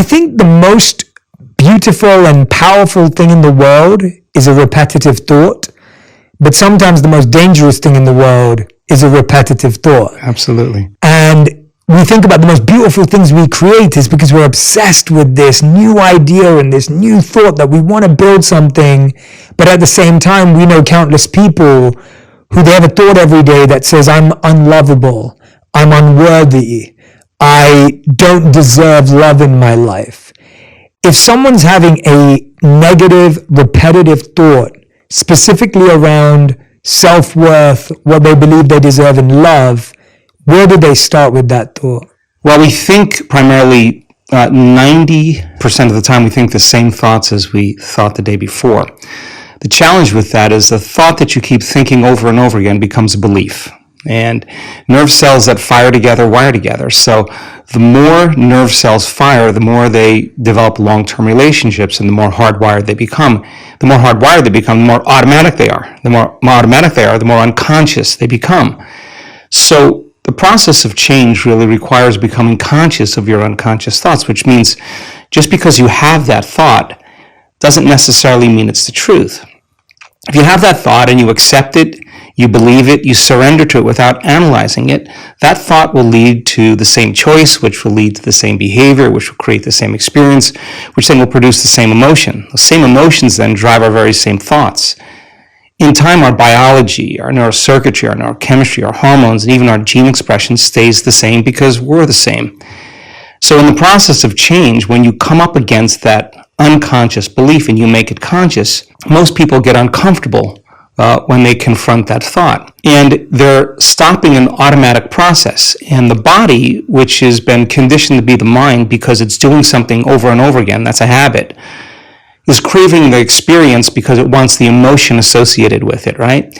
I think the most beautiful and powerful thing in the world is a repetitive thought, but sometimes the most dangerous thing in the world is a repetitive thought. Absolutely. And we think about the most beautiful things we create is because we're obsessed with this new idea and this new thought that we want to build something, but at the same time, we know countless people who they have a thought every day that says, I'm unlovable, I'm unworthy, I don't deserve love in my life. If someone's having a negative, repetitive thought, specifically around self-worth, what they believe they deserve in love, where do they start with that thought? Well, we think primarily 90% of the time we think the same thoughts as we thought the day before. The challenge with that is the thought that you keep thinking over and over again becomes a belief. And nerve cells that fire together wire together. So the more nerve cells fire, the more they develop long-term relationships and the more hardwired they become. The more hardwired they become, the more automatic they are. The more automatic they are, the more unconscious they become. So the process of change really requires becoming conscious of your unconscious thoughts, which means just because you have that thought doesn't necessarily mean it's the truth. If you have that thought and you accept it, you believe it, you surrender to it without analyzing it, that thought will lead to the same choice, which will lead to the same behavior, which will create the same experience, which then will produce the same emotion. The same emotions then drive our very same thoughts. In time, our biology, our neurocircuitry, our neurochemistry, our hormones, and even our gene expression stays the same because we're the same. So in the process of change, when you come up against that unconscious belief and you make it conscious, most people get uncomfortable when they confront that thought. And they're stopping an automatic process. And the body, which has been conditioned to be the mind because it's doing something over and over again, that's a habit, is craving the experience because it wants the emotion associated with it, right?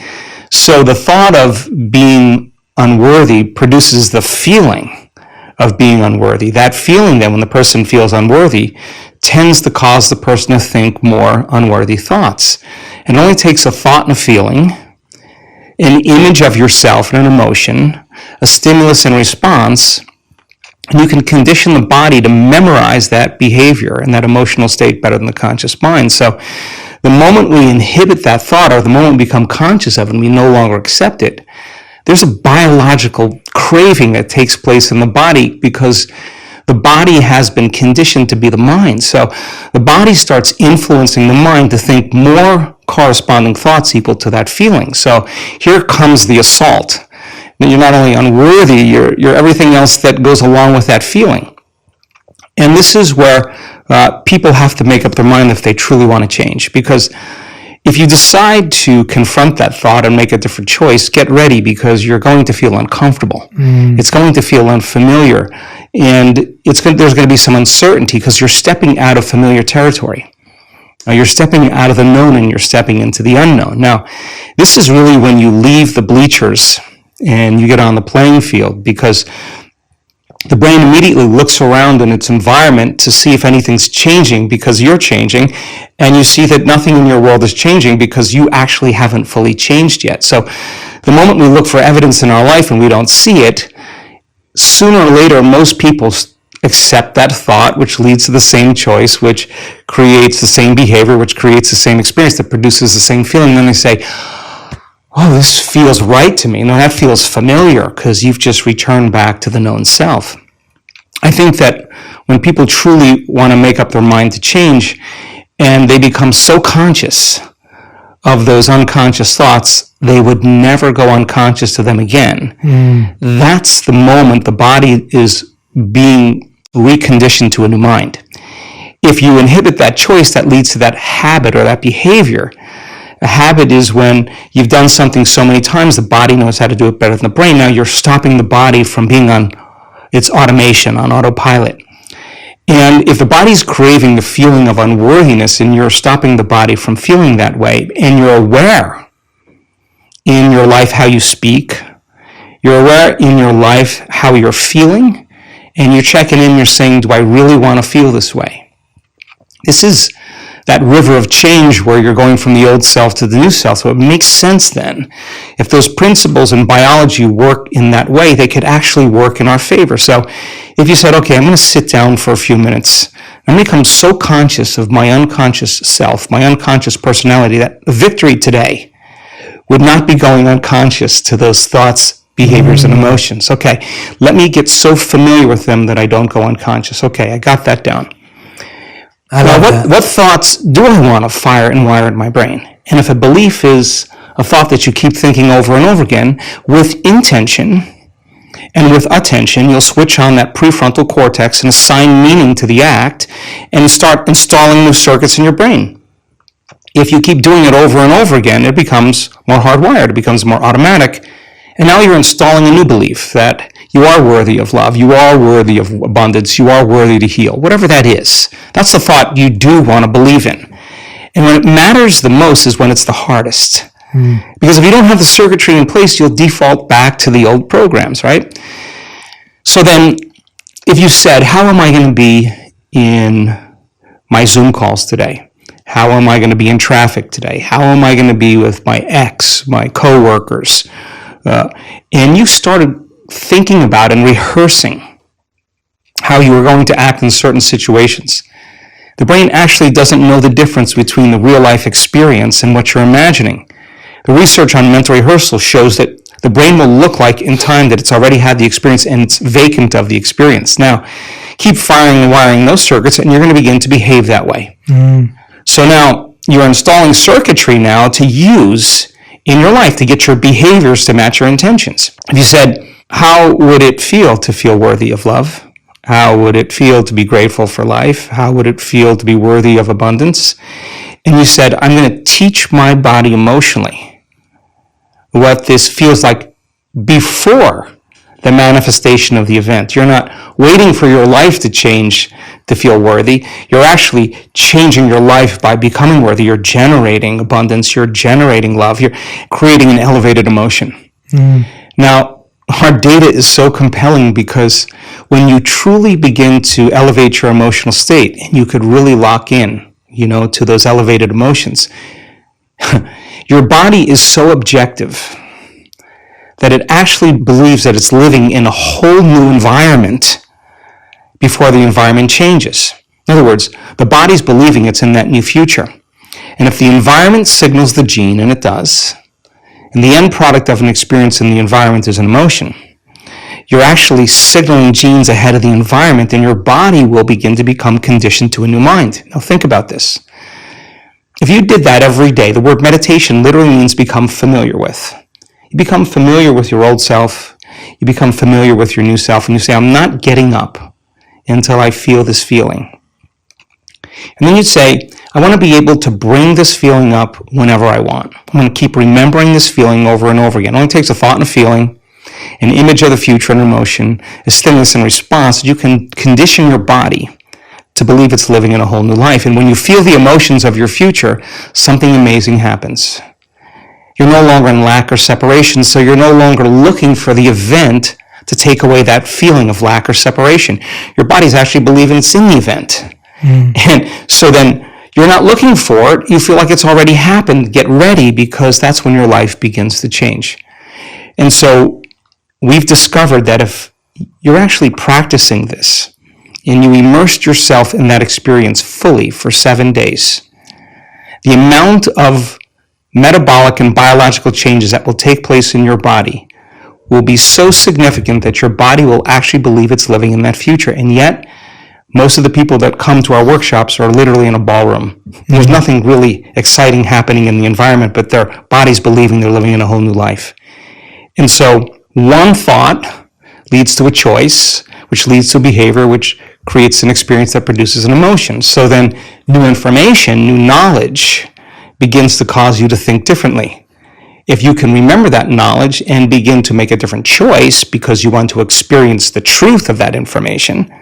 So the thought of being unworthy produces the feeling of being unworthy. That feeling then, when the person feels unworthy, tends to cause the person to think more unworthy thoughts. It only takes a thought and a feeling, an image of yourself and an emotion, a stimulus and response, and you can condition the body to memorize that behavior and that emotional state better than the conscious mind. So the moment we inhibit that thought, or the moment we become conscious of it and we no longer accept it, there's a biological craving that takes place in the body because the body has been conditioned to be the mind. So the body starts influencing the mind to think more corresponding thoughts equal to that feeling. So here comes the assault. You're not only unworthy, you're everything else that goes along with that feeling. And this is where people have to make up their mind if they truly want to change. Because if you decide to confront that thought and make a different choice, get ready because you're going to feel uncomfortable. It's going to feel unfamiliar. And there's going to be some uncertainty because you're stepping out of familiar territory. You're stepping out of the known and you're stepping into the unknown. Now, this is really when you leave the bleachers and you get on the playing field because the brain immediately looks around in its environment to see if anything's changing because you're changing, and you see that nothing in your world is changing because you actually haven't fully changed yet. So the moment we look for evidence in our life and we don't see it, sooner or later most people accept that thought, which leads to the same choice, which creates the same behavior, which creates the same experience, that produces the same feeling. And then they say, oh, this feels right to me. No, that feels familiar because you've just returned back to the known self. I think that when people truly want to make up their mind to change and they become so conscious of those unconscious thoughts, they would never go unconscious to them again. That's the moment the body is being reconditioned to a new mind. If you inhibit that choice, that leads to that habit or that behavior. A habit is when you've done something so many times, the body knows how to do it better than the brain. Now you're stopping the body from being on its automation, on autopilot. And if the body's craving the feeling of unworthiness and you're stopping the body from feeling that way, and you're aware in your life how you speak, you're aware in your life how you're feeling, and you're checking in, you're saying, do I really want to feel this way? This is that river of change where you're going from the old self to the new self. So it makes sense then. If those principles in biology work in that way, they could actually work in our favor. So if you said, okay, I'm going to sit down for a few minutes I'm become so conscious of my unconscious self, my unconscious personality, that victory today would not be going unconscious to those thoughts, behaviors, and emotions. Okay, let me get so familiar with them that I don't go unconscious. Okay, I got that down. Now, what thoughts do I want to fire and wire in my brain? And if a belief is a thought that you keep thinking over and over again, with intention and with attention, you'll switch on that prefrontal cortex and assign meaning to the act and start installing new circuits in your brain. If you keep doing it over and over again, it becomes more hardwired, it becomes more automatic, and now you're installing a new belief that you are worthy of love, you are worthy of abundance, you are worthy to heal, whatever that is. That's the thought you do want to believe in. And when it matters the most is when it's the hardest. Because if you don't have the circuitry in place, you'll default back to the old programs, right? So then, if you said, how am I going to be in my Zoom calls today? How am I going to be in traffic today? How am I going to be with my ex, my coworkers? And you started thinking about and rehearsing how you were going to act in certain situations. The brain actually doesn't know the difference between the real-life experience and what you're imagining. The research on mental rehearsal shows that the brain will look like in time that it's already had the experience and it's vacant of the experience. Now, keep firing and wiring those circuits and you're going to begin to behave that way. So now you're installing circuitry now to use in your life to get your behaviors to match your intentions. If you said, how would it feel to feel worthy of love? How would it feel to be grateful for life? How would it feel to be worthy of abundance? And you said, I'm going to teach my body emotionally what this feels like before the manifestation of the event. You're not waiting for your life to change to feel worthy. You're actually changing your life by becoming worthy. You're generating abundance. You're generating love. You're creating an elevated emotion. Now, our data is so compelling because when you truly begin to elevate your emotional state, and you could really lock in, to those elevated emotions, your body is so objective that it actually believes that it's living in a whole new environment before the environment changes. In other words, the body's believing it's in that new future. And if the environment signals the gene, and it does, and the end product of an experience in the environment is an emotion, you're actually signaling genes ahead of the environment, and your body will begin to become conditioned to a new mind. Now think about this. If you did that every day, the word meditation literally means become familiar with. You become familiar with your old self, you become familiar with your new self, and you say, I'm not getting up until I feel this feeling. And then you'd say, I want to be able to bring this feeling up whenever I want. I'm going to keep remembering this feeling over and over again. It only takes a thought and a feeling, an image of the future and emotion, a stimulus and response. You can condition your body to believe it's living in a whole new life. And when you feel the emotions of your future, something amazing happens. You're no longer in lack or separation, so you're no longer looking for the event to take away that feeling of lack or separation. Your body's actually believing it's in the event. And so then you're not looking for it. You feel like it's already happened. Get ready, because that's when your life begins to change. And so we've discovered that if you're actually practicing this and you immersed yourself in that experience fully for 7 days, the amount of metabolic and biological changes that will take place in your body will be so significant that your body will actually believe it's living in that future. And yet, most of the people that come to our workshops are literally in a ballroom. There's nothing really exciting happening in the environment, but their body's believing they're living in a whole new life. And so one thought leads to a choice, which leads to behavior, which creates an experience that produces an emotion. So then new information, new knowledge begins to cause you to think differently. If you can remember that knowledge and begin to make a different choice because you want to experience the truth of that information,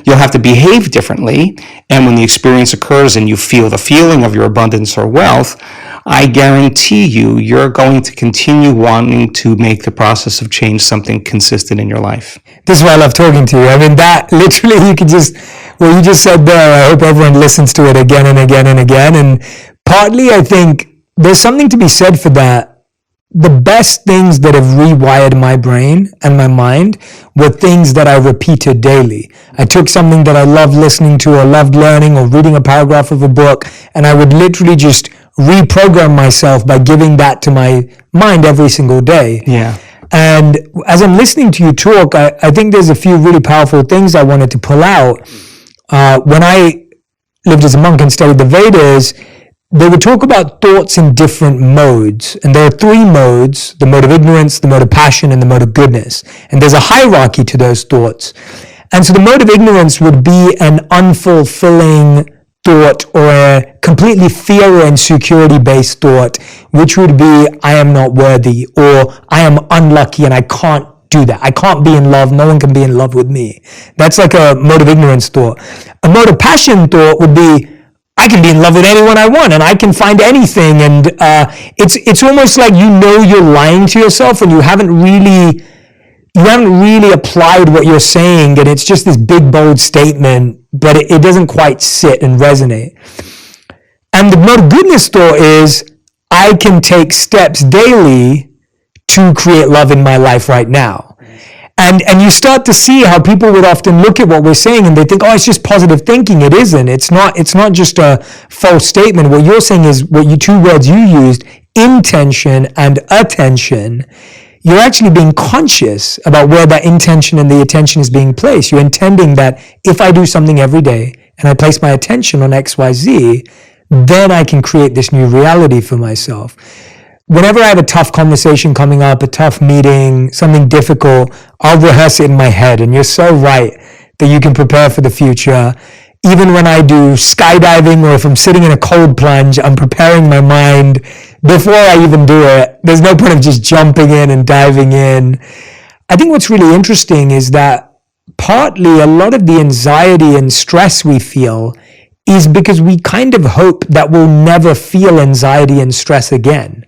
you'll have to behave differently. And when the experience occurs and you feel the feeling of your abundance or wealth, I guarantee you, you're going to continue wanting to make the process of change something consistent in your life. This is why I love talking to you. I mean, that literally, you could just, what you just said there, I hope everyone listens to it again and again and again. And partly, I think there's something to be said for that the best things that have rewired my brain and my mind were things that I repeated daily. I took something that I loved listening to or loved learning or reading a paragraph of a book, and I would literally just reprogram myself by giving that to my mind every single day. Yeah. And as I'm listening to you talk, I think there's a few really powerful things I wanted to pull out. When I lived as a monk and studied the Vedas, they would talk about thoughts in different modes. And there are 3 modes: the mode of ignorance, the mode of passion, and the mode of goodness. And there's a hierarchy to those thoughts. And so the mode of ignorance would be an unfulfilling thought, or a completely fear and security based thought, which would be, I am not worthy, or I am unlucky and I can't do that. I can't be in love. No one can be in love with me. That's like a mode of ignorance thought. A mode of passion thought would be, I can be in love with anyone I want and I can find anything. And it's almost like you're lying to yourself and you haven't really applied what you're saying, and it's just this big, bold statement, but it doesn't quite sit and resonate. And the mode of goodness thought is, I can take steps daily to create love in my life right now. And you start to see how people would often look at what we're saying and they think, oh, it's just positive thinking. It isn't. It's not just a false statement. What you're saying is what 2 words you used, intention and attention. You're actually being conscious about where that intention and the attention is being placed. You're intending that if I do something every day and I place my attention on X, Y, Z, then I can create this new reality for myself. Whenever I have a tough conversation coming up, a tough meeting, something difficult, I'll rehearse it in my head. And you're so right that you can prepare for the future. Even when I do skydiving, or if I'm sitting in a cold plunge, I'm preparing my mind before I even do it. There's no point of just jumping in and diving in. I think what's really interesting is that partly a lot of the anxiety and stress we feel is because we kind of hope that we'll never feel anxiety and stress again.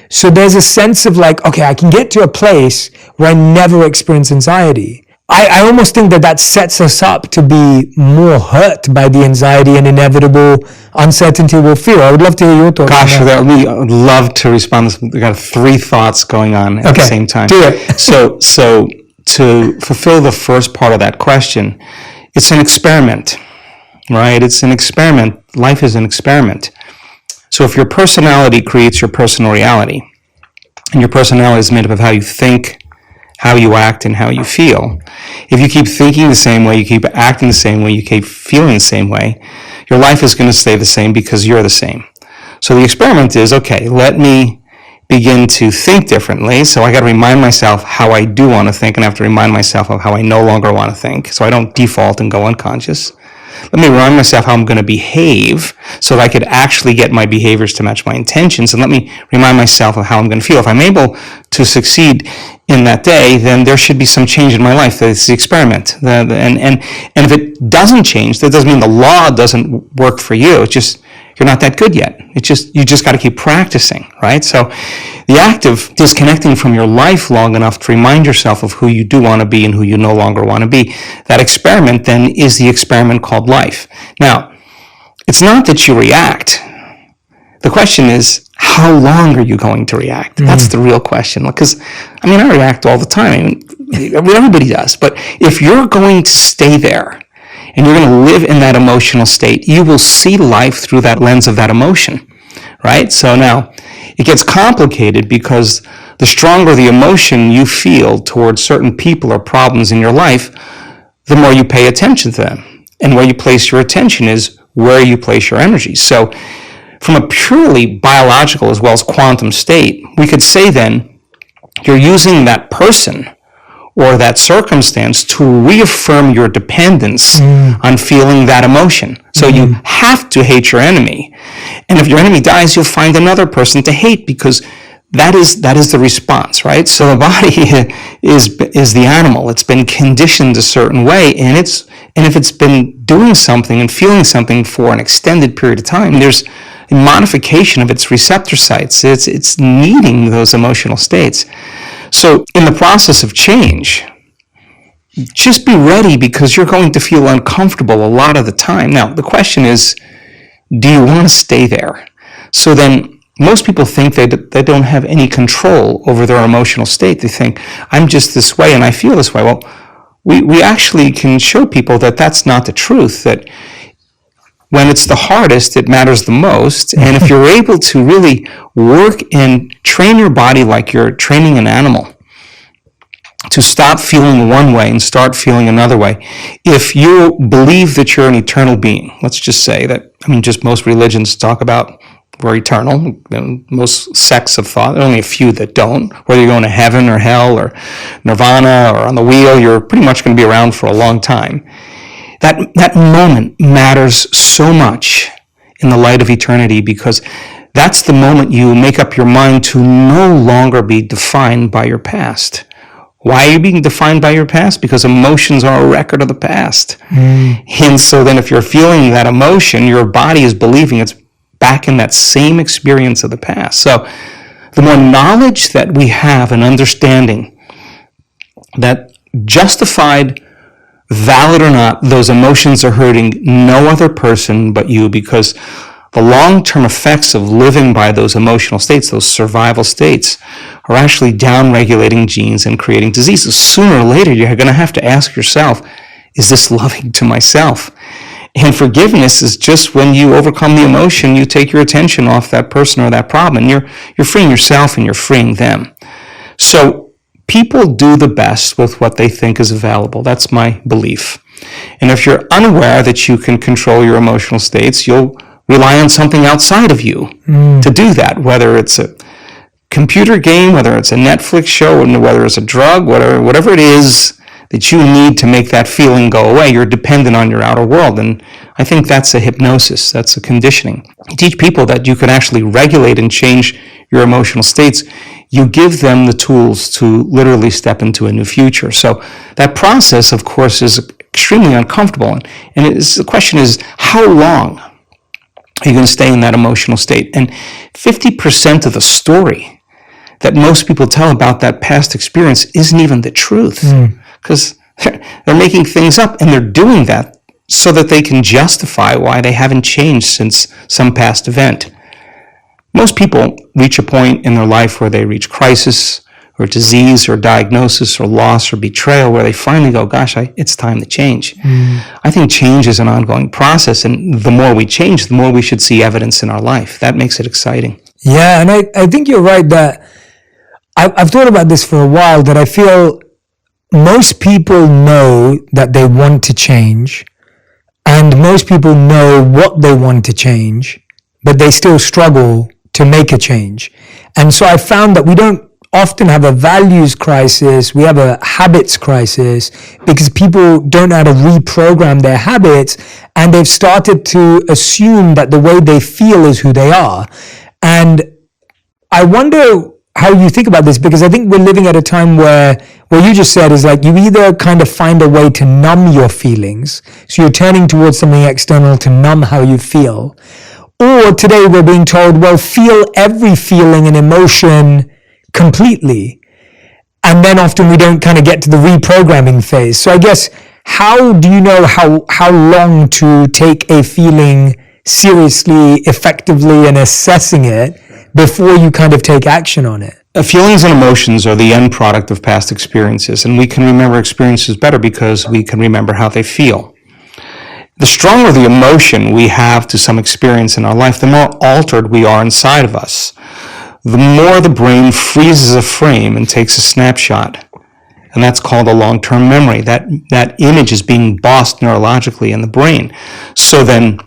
So there's a sense of like, okay, I can get to a place where I never experience anxiety. I almost think that sets us up to be more hurt by the anxiety and inevitable uncertainty we'll feel. I would love to hear your thoughts. Gosh, I would love to respond. We've got 3 thoughts going on at the same time. Do it. So to fulfill the first part of that question, it's an experiment, right? It's an experiment. Life is an experiment. So if your personality creates your personal reality, and your personality is made up of how you think, how you act, and how you feel. If you keep thinking the same way, you keep acting the same way, you keep feeling the same way, your life is going to stay the same because you're the same. So the experiment is, okay, let me begin to think differently. So I got to remind myself how I do want to think, and I have to remind myself of how I no longer want to think, so I don't default and go unconscious. Let me remind myself how I'm going to behave so that I could actually get my behaviors to match my intentions. And let me remind myself of how I'm going to feel. If I'm able to succeed in that day, then there should be some change in my life. It's the experiment. And if it doesn't change, that doesn't mean the law doesn't work for you. It's just you're not that good yet. You just got to keep practicing, right? So the act of disconnecting from your life long enough to remind yourself of who you do want to be and who you no longer want to be, that experiment then is the experiment called life. Now, it's not that you react. The question is, how long are you going to react? That's the real question. Because, I react all the time. Everybody does. But if you're going to stay there, and you're going to live in that emotional state, you will see life through that lens of that emotion, right? So now, it gets complicated because the stronger the emotion you feel towards certain people or problems in your life, the more you pay attention to them. And where you place your attention is where you place your energy. So from a purely biological as well as quantum state, we could say then, you're using that person or that circumstance to reaffirm your dependence on feeling that emotion. So you have to hate your enemy. And if your enemy dies, you'll find another person to hate because that is the response, right? So the body is the animal. It's been conditioned a certain way, and if it's been doing something and feeling something for an extended period of time, there's a modification of its receptor sites. It's needing those emotional states. So in the process of change, just be ready because you're going to feel uncomfortable a lot of the time. Now, the question is, do you want to stay there? So then most people think they don't have any control over their emotional state. They think, I'm just this way and I feel this way. Well, we actually can show people that that's not the truth, that when it's the hardest, it matters the most. And if you're able to really work and train your body like you're training an animal to stop feeling one way and start feeling another way, if you believe that you're an eternal being, let's just say that, just most religions talk about we're eternal. Most sects of thought, there are only a few that don't. Whether you're going to heaven or hell or nirvana or on the wheel, you're pretty much going to be around for a long time. That moment matters so much in the light of eternity, because that's the moment you make up your mind to no longer be defined by your past. Why are you being defined by your past? Because emotions are a record of the past. And so then if you're feeling that emotion, your body is believing it's back in that same experience of the past. So the more knowledge that we have and understanding that justified, valid or not, those emotions are hurting no other person but you, because the long-term effects of living by those emotional states, those survival states, are actually down-regulating genes and creating diseases. Sooner or later, you're going to have to ask yourself, is this loving to myself? And forgiveness is just when you overcome the emotion, you take your attention off that person or that problem, and you're freeing yourself and you're freeing them. So people do the best with what they think is available. That's my belief. And if you're unaware that you can control your emotional states, you'll rely on something outside of you to do that, whether it's a computer game, whether it's a Netflix show, and whether it's a drug, whatever it is that you need to make that feeling go away. You're dependent on your outer world. And I think that's a hypnosis. That's a conditioning. You teach people that you can actually regulate and change your emotional states. You give them the tools to literally step into a new future. So that process, of course, is extremely uncomfortable. And the question is, how long are you going to stay in that emotional state? And 50% of the story that most people tell about that past experience isn't even the truth. Because they're making things up, and they're doing that so that they can justify why they haven't changed since some past event. Most people reach a point in their life where they reach crisis or disease or diagnosis or loss or betrayal, where they finally go, gosh, it's time to change. I think change is an ongoing process, and the more we change, the more we should see evidence in our life. That makes it exciting. Yeah, and I think you're right that I've thought about this for a while, that I feel most people know that they want to change, and most people know what they want to change, but they still struggle to make a change. And so I found that we don't often have a values crisis, we have a habits crisis, because people don't know how to reprogram their habits, and they've started to assume that the way they feel is who they are. And I wonder how you think about this, because I think we're living at a time where what you just said is like, you either kind of find a way to numb your feelings, so you're turning towards something external to numb how you feel, or today we're being told, well, feel every feeling and emotion completely. And then often we don't kind of get to the reprogramming phase. So I guess, how do you know how long to take a feeling seriously, effectively, and assessing it before you kind of take action on it? Feelings and emotions are the end product of past experiences, and we can remember experiences better because we can remember how they feel. The stronger the emotion we have to some experience in our life, the more altered we are inside of us. The more the brain freezes a frame and takes a snapshot, and that's called a long-term memory. That image is being bossed neurologically in the brain. So then,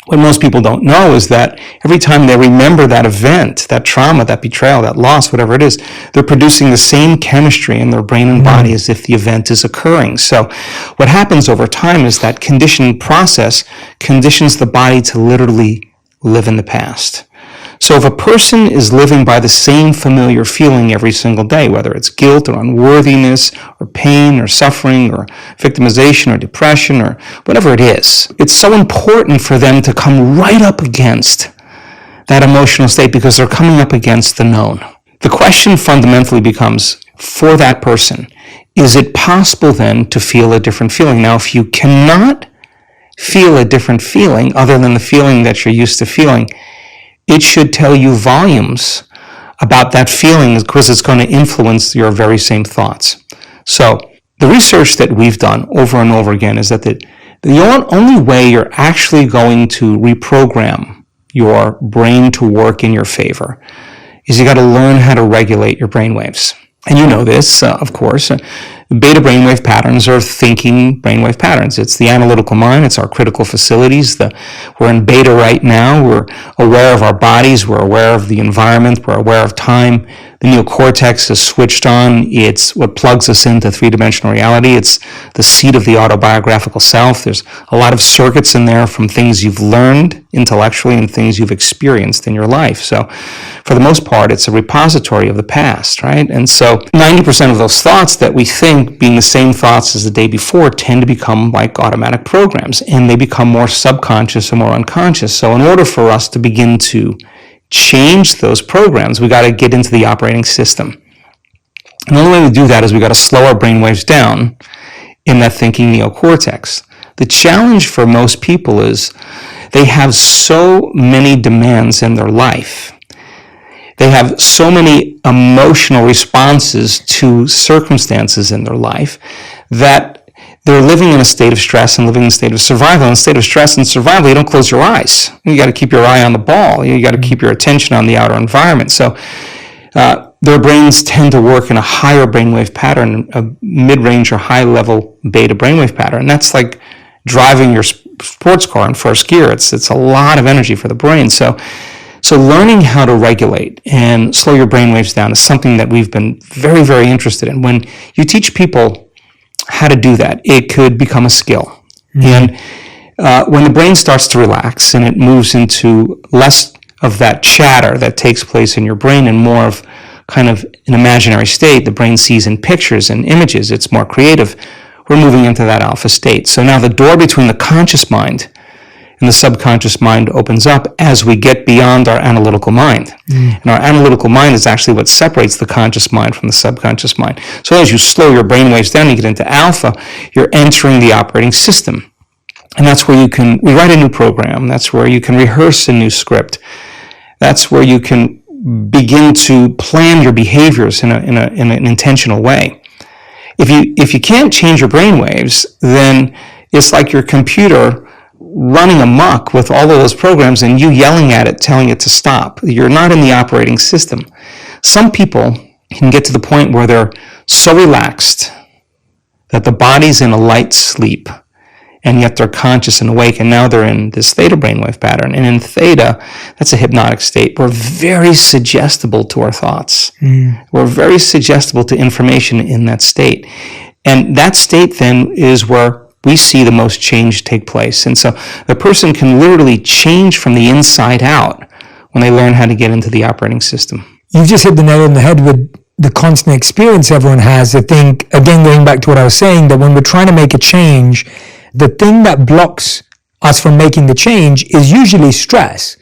what most people don't know is that every time they remember that event, that trauma, that betrayal, that loss, whatever it is, they're producing the same chemistry in their brain and body as if the event is occurring. So what happens over time is that conditioning process conditions the body to literally live in the past. So if a person is living by the same familiar feeling every single day, whether it's guilt or unworthiness or pain or suffering or victimization or depression or whatever it is, it's so important for them to come right up against that emotional state, because they're coming up against the known. The question fundamentally becomes, for that person, is it possible then to feel a different feeling? Now, if you cannot feel a different feeling other than the feeling that you're used to feeling, it should tell you volumes about that feeling because it's going to influence your very same thoughts. So the research that we've done over and over again is that the only way you're actually going to reprogram your brain to work in your favor is you got to learn how to regulate your brainwaves. And you know this, of course. Beta brainwave patterns are thinking brainwave patterns. It's the analytical mind. It's our critical facilities. We're in beta right now. We're aware of our bodies. We're aware of the environment. We're aware of time. The neocortex is switched on. It's what plugs us into three-dimensional reality. It's the seat of the autobiographical self. There's a lot of circuits in there from things you've learned intellectually and things you've experienced in your life. So for the most part, it's a repository of the past, right? And so 90% of those thoughts that we think being the same thoughts as the day before tend to become like automatic programs, and they become more subconscious or more unconscious. So in order for us to begin to change those programs, we got to get into the operating system. And the only way we do that is we got to slow our brainwaves down in that thinking neocortex. The challenge for most people is they have so many demands in their life. They have so many emotional responses to circumstances in their life that they're living in a state of stress and living in a state of survival. In a state of stress and survival, you don't close your eyes. You got to keep your eye on the ball. You got to keep your attention on the outer environment. So their brains tend to work in a higher brainwave pattern, a mid-range or high-level beta brainwave pattern. And that's like driving your sports car in first gear. It's a lot of energy for the brain. So learning how to regulate and slow your brainwaves down is something that we've been very, very interested in. When you teach people how to do that, it could become a skill. Mm-hmm. And when the brain starts to relax and it moves into less of that chatter that takes place in your brain and more of kind of an imaginary state, the brain sees in pictures and images, it's more creative, we're moving into that alpha state. So now the door between the conscious mind and the subconscious mind opens up as we get beyond our analytical mind. And our analytical mind is actually what separates the conscious mind from the subconscious mind. So as you slow your brainwaves down, you get into alpha, you're entering the operating system. And that's where you can rewrite a new program. That's where you can rehearse a new script. That's where you can begin to plan your behaviors in an intentional way. If you can't change your brainwaves, then it's like your computer running amok with all of those programs and you yelling at it, telling it to stop. You're not in the operating system. Some people can get to the point where they're so relaxed that the body's in a light sleep, and yet they're conscious and awake, and now they're in this theta brainwave pattern. And in theta, that's a hypnotic state. We're very suggestible to our thoughts. We're very suggestible to information in that state. And that state then is where we see the most change take place. And so the person can literally change from the inside out when they learn how to get into the operating system. You've just hit the nail on the head with the constant experience everyone has. I think, again, going back to what I was saying, that when we're trying to make a change, the thing that blocks us from making the change is usually stress.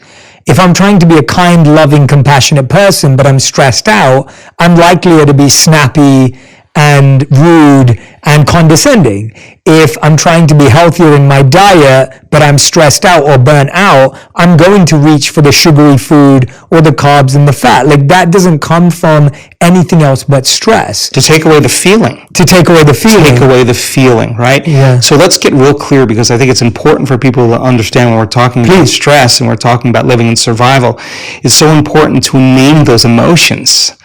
If I'm trying to be a kind, loving, compassionate person, but I'm stressed out, I'm likelier to be snappy and rude and condescending. If I'm trying to be healthier in my diet, but I'm stressed out or burnt out, I'm going to reach for the sugary food or the carbs and the fat. Like, that doesn't come from anything else but stress. To take away the feeling. Take away the feeling, right? Yeah. So let's get real clear, because I think it's important for people to understand when we're talking about stress and we're talking about living in survival. It's so important to name those emotions,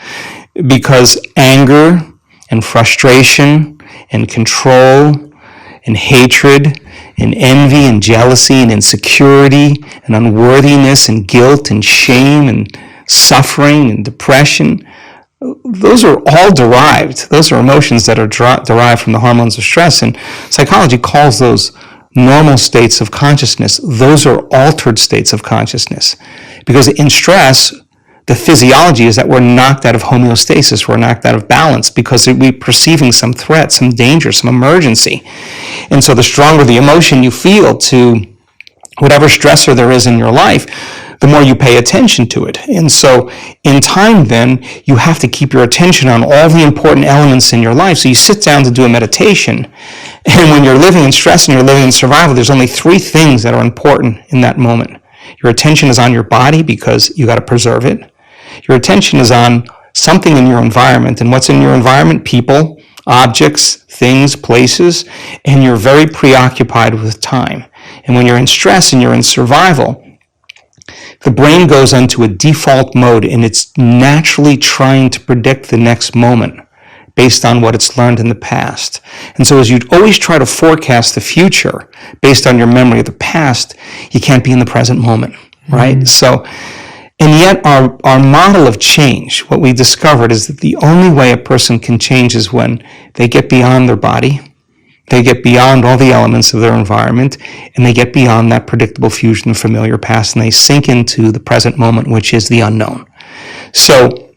because anger and frustration and control and hatred and envy and jealousy and insecurity and unworthiness and guilt and shame and suffering and depression, those are all derived. Those are emotions that are derived from the hormones of stress. And psychology calls those normal states of consciousness. Those are altered states of consciousness. Because in stress, the physiology is that we're knocked out of homeostasis, we're knocked out of balance, because we're perceiving some threat, some danger, some emergency. And so the stronger the emotion you feel to whatever stressor there is in your life, the more you pay attention to it. And so in time then, you have to keep your attention on all the important elements in your life. So you sit down to do a meditation, and when you're living in stress and you're living in survival, there's only 3 things that are important in that moment. Your attention is on your body because you got to preserve it. Your attention is on something in your environment. And what's in your environment? People, objects, things, places. And you're very preoccupied with time. And when you're in stress and you're in survival, the brain goes into a default mode and it's naturally trying to predict the next moment based on what it's learned in the past. And so as you always try to forecast the future based on your memory of the past, you can't be in the present moment, right? Mm-hmm. So, and yet our model of change, what we discovered is that the only way a person can change is when they get beyond their body, they get beyond all the elements of their environment, and they get beyond that predictable fusion of familiar past, and they sink into the present moment, which is the unknown. So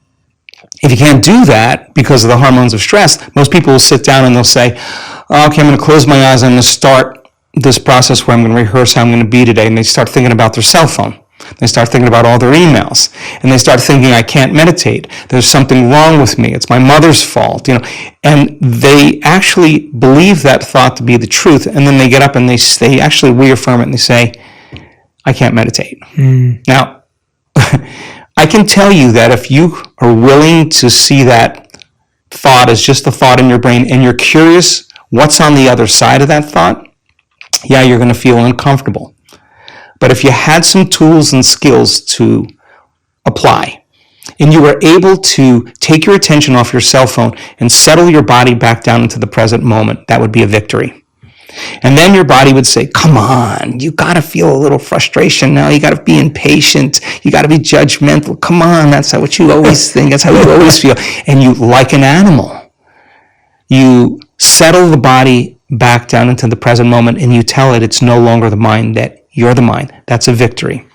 if you can't do that because of the hormones of stress, most people will sit down and they'll say, okay, I'm going to close my eyes, I'm going to start this process where I'm going to rehearse how I'm going to be today, and they start thinking about their cell phone. They start thinking about all their emails, and they start thinking, I can't meditate. There's something wrong with me. It's my mother's fault, And they actually believe that thought to be the truth, and then they get up and they actually reaffirm it, and they say, I can't meditate. Now, I can tell you that if you are willing to see that thought as just a thought in your brain, and you're curious what's on the other side of that thought, yeah, you're going to feel uncomfortable. But if you had some tools and skills to apply, and you were able to take your attention off your cell phone and settle your body back down into the present moment, that would be a victory. And then your body would say, come on, you got to feel a little frustration now. You got to be impatient. You got to be judgmental. Come on, that's what you always think. That's how you always feel. And you, like an animal, you settle the body back down into the present moment, and you tell it it's no longer the mind, that you're the mind. That's a victory.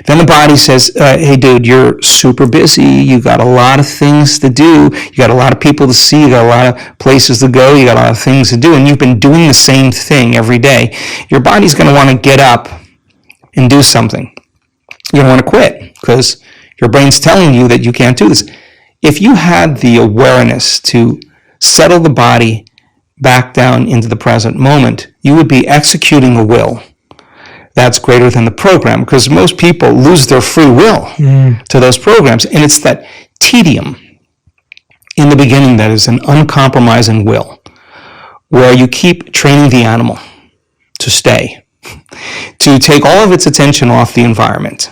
Then the body says, hey, dude, you're super busy. You got a lot of things to do. You got a lot of people to see. You got a lot of places to go. You got a lot of things to do. And you've been doing the same thing every day. Your body's going to want to get up and do something. You're going to want to quit because your brain's telling you that you can't do this. If you had the awareness to settle the body back down into the present moment, you would be executing a will that's greater than the program, because most people lose their free will to those programs. And it's that tedium in the beginning that is an uncompromising will, where you keep training the animal to stay, to take all of its attention off the environment,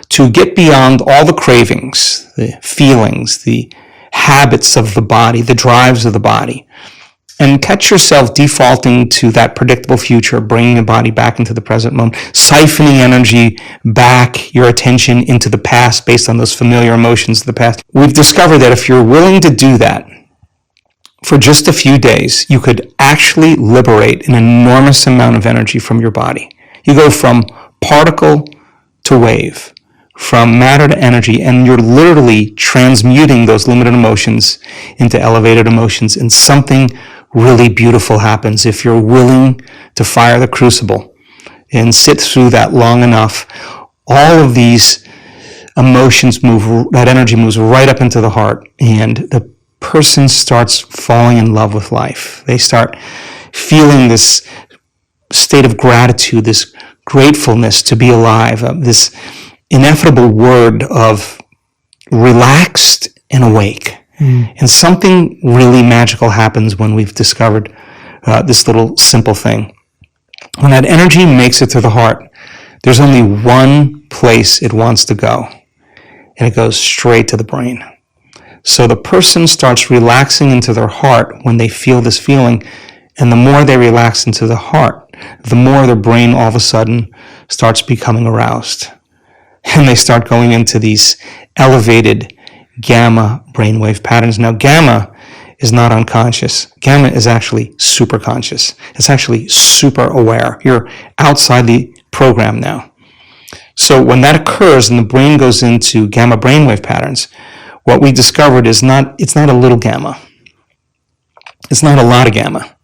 to get beyond all the cravings, the feelings, the habits of the body, the drives of the body, and catch yourself defaulting to that predictable future, bringing the body back into the present moment, siphoning energy back, your attention into the past based on those familiar emotions of the past. We've discovered that if you're willing to do that for just a few days, you could actually liberate an enormous amount of energy from your body. You go from particle to wave, from matter to energy, and you're literally transmuting those limited emotions into elevated emotions, and something really beautiful happens if you're willing to fire the crucible and sit through that long enough. All of these emotions move, that energy moves right up into the heart, and the person starts falling in love with life. They start feeling this state of gratitude, this gratefulness to be alive, this ineffable word of relaxed and awake. And something really magical happens when we've discovered this little simple thing. When that energy makes it to the heart, there's only one place it wants to go, and it goes straight to the brain. So the person starts relaxing into their heart when they feel this feeling, and the more they relax into the heart, the more their brain all of a sudden starts becoming aroused. And they start going into these elevated gamma brainwave patterns. Now, gamma is not unconscious. Gamma is actually super conscious. It's actually super aware. You're outside the program now. So when that occurs and the brain goes into gamma brainwave patterns, what we discovered is it's not a little gamma. It's not a lot of gamma.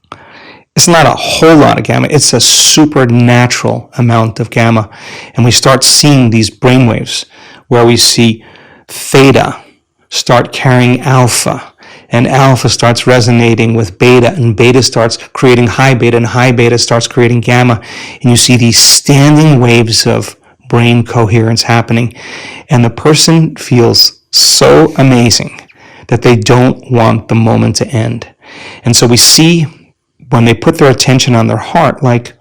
It's not a whole lot of gamma. It's a supernatural amount of gamma. And we start seeing these brainwaves where we see theta start carrying alpha, and alpha starts resonating with beta, and beta starts creating high beta, and high beta starts creating gamma. And you see these standing waves of brain coherence happening. And the person feels so amazing that they don't want the moment to end. And so we see when they put their attention on their heart, like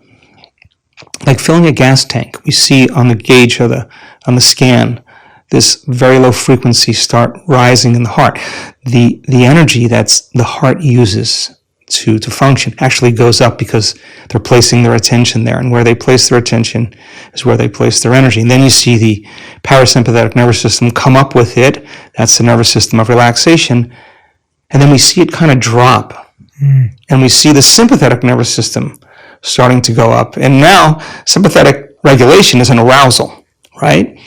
filling a gas tank, we see on the gauge on the scan, this very low frequency start rising in the heart. The energy that's the heart uses to function actually goes up because they're placing their attention there. And where they place their attention is where they place their energy. And then you see the parasympathetic nervous system come up with it. That's the nervous system of relaxation. And then we see it kind of drop. And we see the sympathetic nervous system starting to go up. And now sympathetic regulation is an arousal, right?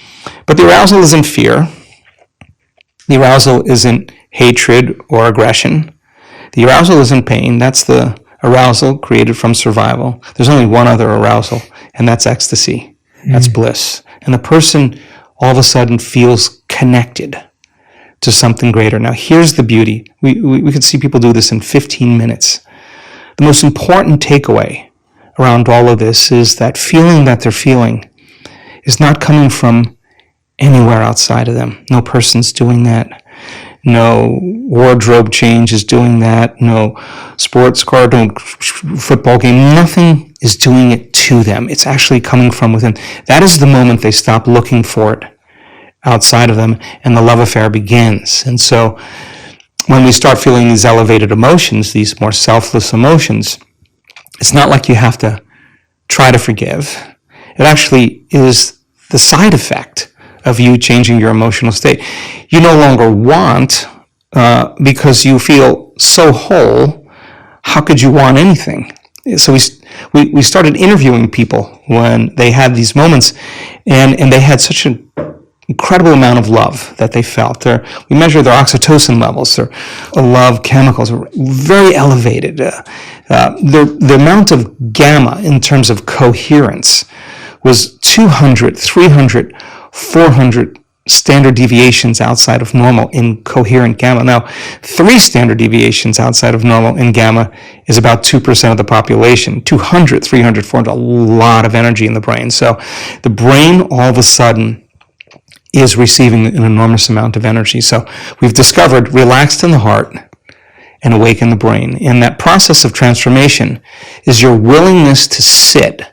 But the arousal isn't fear. The arousal isn't hatred or aggression. The arousal isn't pain. That's the arousal created from survival. There's only one other arousal, and that's ecstasy. That's bliss. And the person all of a sudden feels connected to something greater. Now, here's the beauty. We could see people do this in 15 minutes. The most important takeaway around all of this is that feeling that they're feeling is not coming from anywhere outside of them. No person's doing that. No wardrobe change is doing that. No sports car, no football game. Nothing is doing it to them. It's actually coming from within. That is the moment they stop looking for it outside of them, and the love affair begins. And so when we start feeling these elevated emotions, these more selfless emotions, it's not like you have to try to forgive. It actually is the side effect of you changing your emotional state. You no longer want, because you feel so whole, how could you want anything? So we started interviewing people when they had these moments, and they had such an incredible amount of love that they felt. We measured their oxytocin levels, their love chemicals were very elevated. The amount of gamma in terms of coherence was 200, 300, 400 standard deviations outside of normal in coherent gamma. Now, 3 standard deviations outside of normal in gamma is about 2% of the population. 200, 300, 400, a lot of energy in the brain. So the brain all of a sudden is receiving an enormous amount of energy. So we've discovered relaxed in the heart and awake in the brain. And that process of transformation is your willingness to sit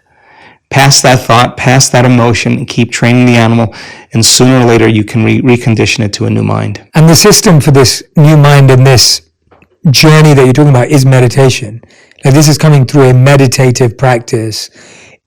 past that thought, past that emotion, and keep training the animal, and sooner or later you can recondition it to a new mind. And the system for this new mind and this journey that you're talking about is meditation. Like, this is coming through a meditative practice.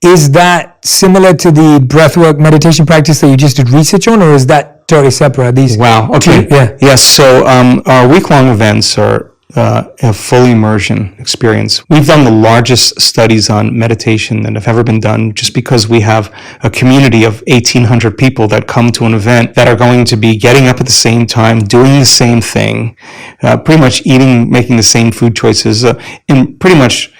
Is that similar to the breathwork meditation practice that you just did research on, or is that totally separate? These Wow. Okay. Yeah. Yes. So our week-long events are a full immersion experience. We've done the largest studies on meditation that have ever been done, just because we have a community of 1,800 people that come to an event that are going to be getting up at the same time, doing the same thing, pretty much making the same food choices in pretty much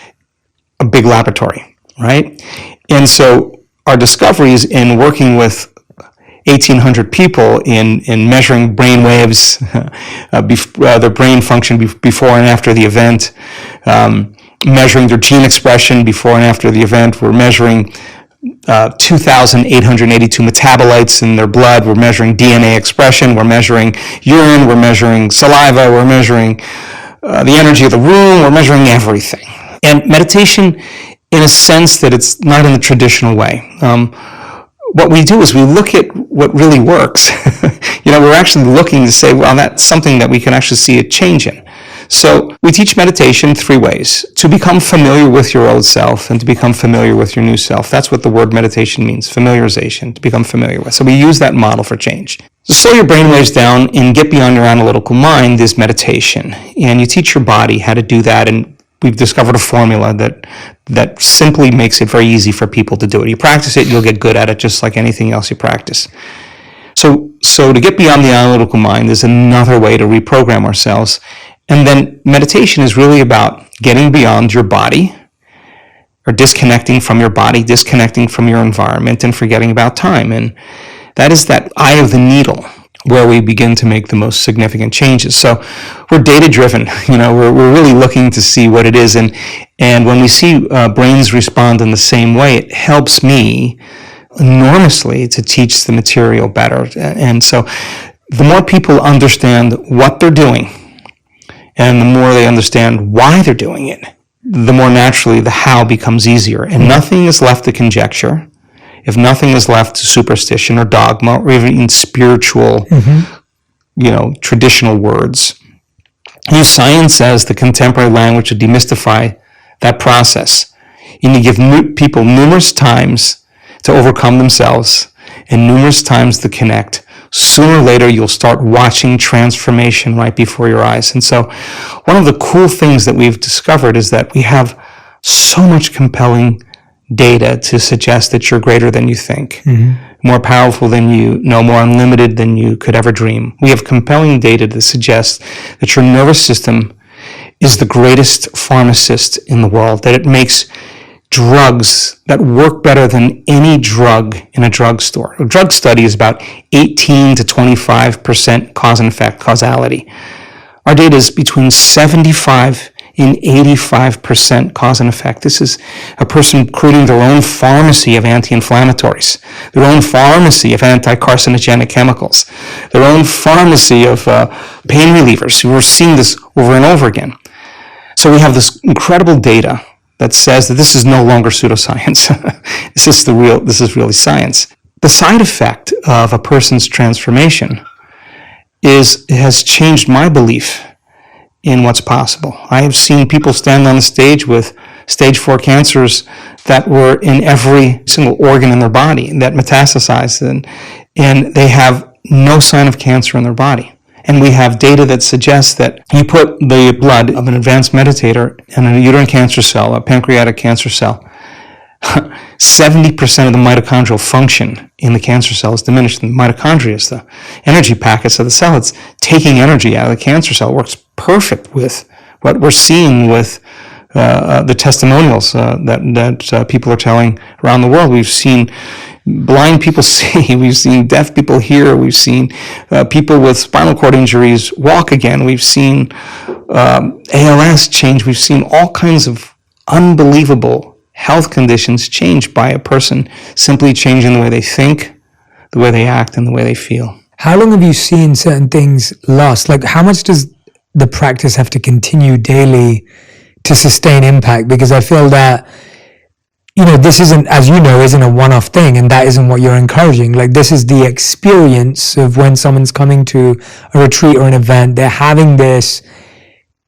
a big laboratory, right? And so our discoveries in working with 1,800 people in measuring brain waves, their brain function before and after the event, measuring their gene expression before and after the event. We're measuring 2,882 metabolites in their blood. We're measuring DNA expression. We're measuring urine. We're measuring saliva. We're measuring the energy of the room. We're measuring everything. And meditation, in a sense that it's not in the traditional way. What we do is we look at what really works. We're actually looking to say, well, that's something that we can actually see a change in. So we teach meditation 3 ways: to become familiar with your old self and to become familiar with your new self. That's what the word meditation means, familiarization, to become familiar with. So we use that model for change. To slow your brainwaves down and get beyond your analytical mind is meditation. And you teach your body how to do that, and we've discovered a formula that simply makes it very easy for people to do it. You practice it, you'll get good at it, just like anything else you practice. So to get beyond the analytical mind is another way to reprogram ourselves. And then meditation is really about getting beyond your body, or disconnecting from your body, disconnecting from your environment, and forgetting about time. And that is that eye of the needle where we begin to make the most significant changes. So we're data-driven. We're really looking to see what it is. And when we see brains respond in the same way, it helps me enormously to teach the material better. And so the more people understand what they're doing, and the more they understand why they're doing it, the more naturally the how becomes easier. And nothing is left to conjecture, if nothing is left to superstition or dogma or even spiritual, traditional words. Use science as the contemporary language to demystify that process. You need to give people numerous times to overcome themselves and numerous times to connect. Sooner or later, you'll start watching transformation right before your eyes. And so one of the cool things that we've discovered is that we have so much compelling data to suggest that you're greater than you think, more powerful than you know, more unlimited than you could ever dream. We have compelling data to suggest that your nervous system is the greatest pharmacist in the world, that it makes drugs that work better than any drug in a drugstore. A drug study is about 18 to 25% cause and effect, causality. Our data is between 75 and 85% cause and effect. This is a person creating their own pharmacy of anti-inflammatories, their own pharmacy of anti-carcinogenic chemicals, their own pharmacy of pain relievers. We're seeing this over and over again. So we have this incredible data that says that this is no longer pseudoscience. This is really science. The side effect of a person's transformation has changed my belief in what's possible. I have seen people stand on the stage with stage 4 cancers that were in every single organ in their body that metastasized, and they have no sign of cancer in their body. And we have data that suggests that you put the blood of an advanced meditator in a uterine cancer cell, a pancreatic cancer cell, 70% of the mitochondrial function in the cancer cell is diminished. And the mitochondria is the energy packets of the cell. It's taking energy out of the cancer cell. It works perfect with what we're seeing with the testimonials that people are telling around the world. We've seen blind people see, we've seen deaf people hear, we've seen people with spinal cord injuries walk again, we've seen ALS change, we've seen all kinds of unbelievable health conditions changed by a person simply changing the way they think, the way they act, and the way they feel. How long have you seen certain things last? Like, how much does the practice have to continue daily to sustain impact? Because I feel that, this isn't, as you know, isn't a one-off thing, and that isn't what you're encouraging. Like, this is the experience of when someone's coming to a retreat or an event, they're having this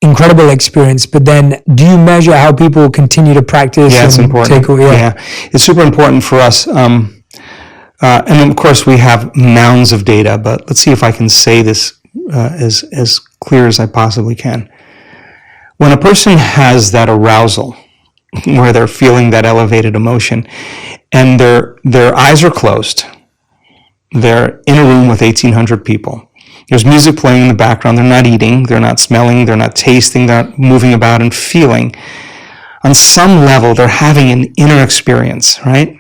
incredible experience, but then do you measure how people continue to practice? Yeah, it's important. It's super important for us. And of course, we have mounds of data, but let's see if I can say this as clear as I possibly can. When a person has that arousal, where they're feeling that elevated emotion, and their eyes are closed, they're in a room with 1,800 people, there's music playing in the background, they're not eating, they're not smelling, they're not tasting, they're not moving about and feeling. On some level, they're having an inner experience, right?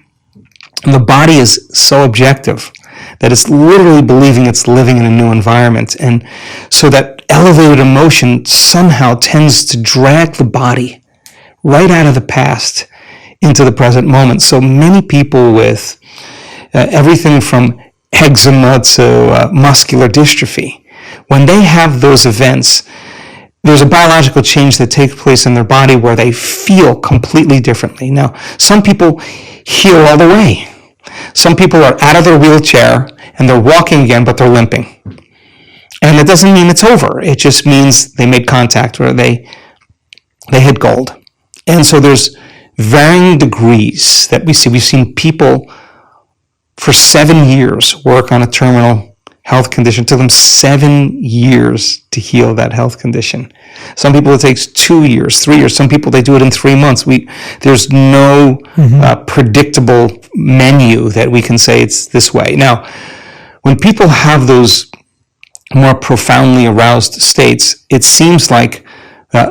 And the body is so objective that it's literally believing it's living in a new environment. And so that elevated emotion somehow tends to drag the body right out of the past into the present moment. So many people with everything from eczema to muscular dystrophy, when they have those events, there's a biological change that takes place in their body where they feel completely differently. Now, some people heal all the way. Some people are out of their wheelchair and they're walking again, but they're limping. And it doesn't mean it's over. It just means they made contact or they hit gold. And so there's varying degrees that we see. We've seen people for 7 years work on a terminal health condition. It took them 7 years to heal that health condition. Some people it takes 2 years, 3 years. Some people they do it in 3 months. There's no predictable menu that we can say it's this way. Now, when people have those more profoundly aroused states, it seems like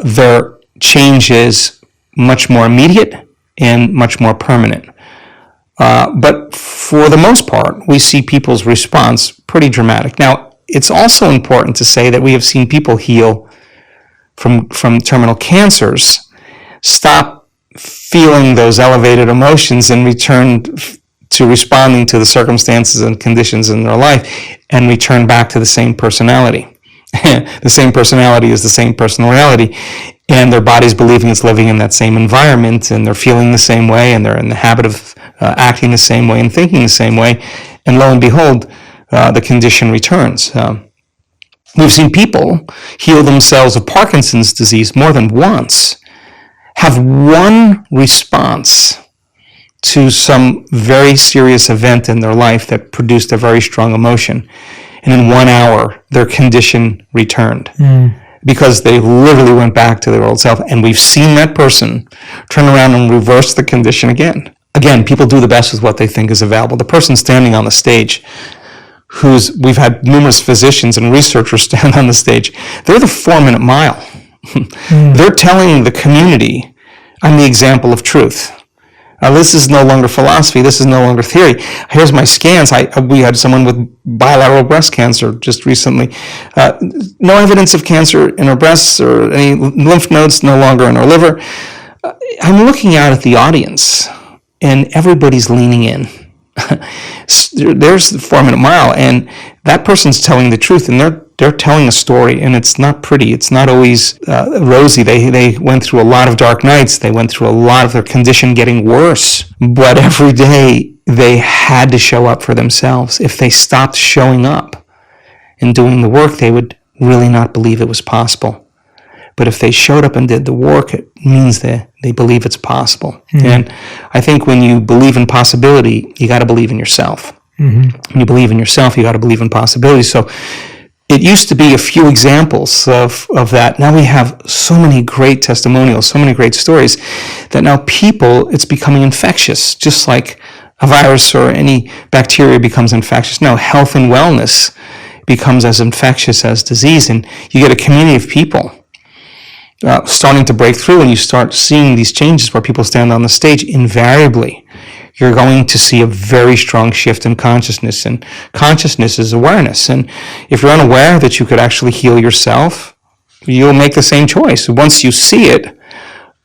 their change is much more immediate and much more permanent. But for the most part, we see people's response pretty dramatic. Now, it's also important to say that we have seen people heal from terminal cancers, stop feeling those elevated emotions, and return to responding to the circumstances and conditions in their life and return back to the same personality. The same personality is the same personal reality, and their body's believing it's living in that same environment, and they're feeling the same way, and they're in the habit of acting the same way and thinking the same way, and lo and behold, the condition returns. We've seen people heal themselves of Parkinson's disease more than once, have one response to some very serious event in their life that produced a very strong emotion, and in 1 hour, their condition returned. Because they literally went back to their old self, and we've seen that person turn around and reverse the condition again. Again, people do the best with what they think is available. The person standing on the stage, we've had numerous physicians and researchers stand on the stage, they're the 4-minute mile. They're telling the community, I'm the example of truth. This is no longer philosophy. This is no longer theory. Here's my scans. We had someone with bilateral breast cancer just recently. No evidence of cancer in her breasts or any lymph nodes no longer in her liver. I'm looking out at the audience, and everybody's leaning in. There's the 4-minute mile, and that person's telling the truth, and they're telling a story, and it's not pretty. It's not always rosy. They went through a lot of dark nights. They went through a lot of their condition getting worse. But every day they had to show up for themselves. If they stopped showing up and doing the work, they would really not believe it was possible. But if they showed up and did the work, it means that they believe it's possible. And I think when you believe in possibility, you got to believe in yourself. When you believe in yourself, you got to believe in possibility. So it used to be a few examples of that. Now we have so many great testimonials, so many great stories, that now it's becoming infectious, just like a virus or any bacteria becomes infectious. Now health and wellness becomes as infectious as disease, and you get a community of people starting to break through, and you start seeing these changes where people stand on the stage. Invariably, you're going to see a very strong shift in consciousness, and consciousness is awareness. And if you're unaware that you could actually heal yourself, you'll make the same choice. Once you see it,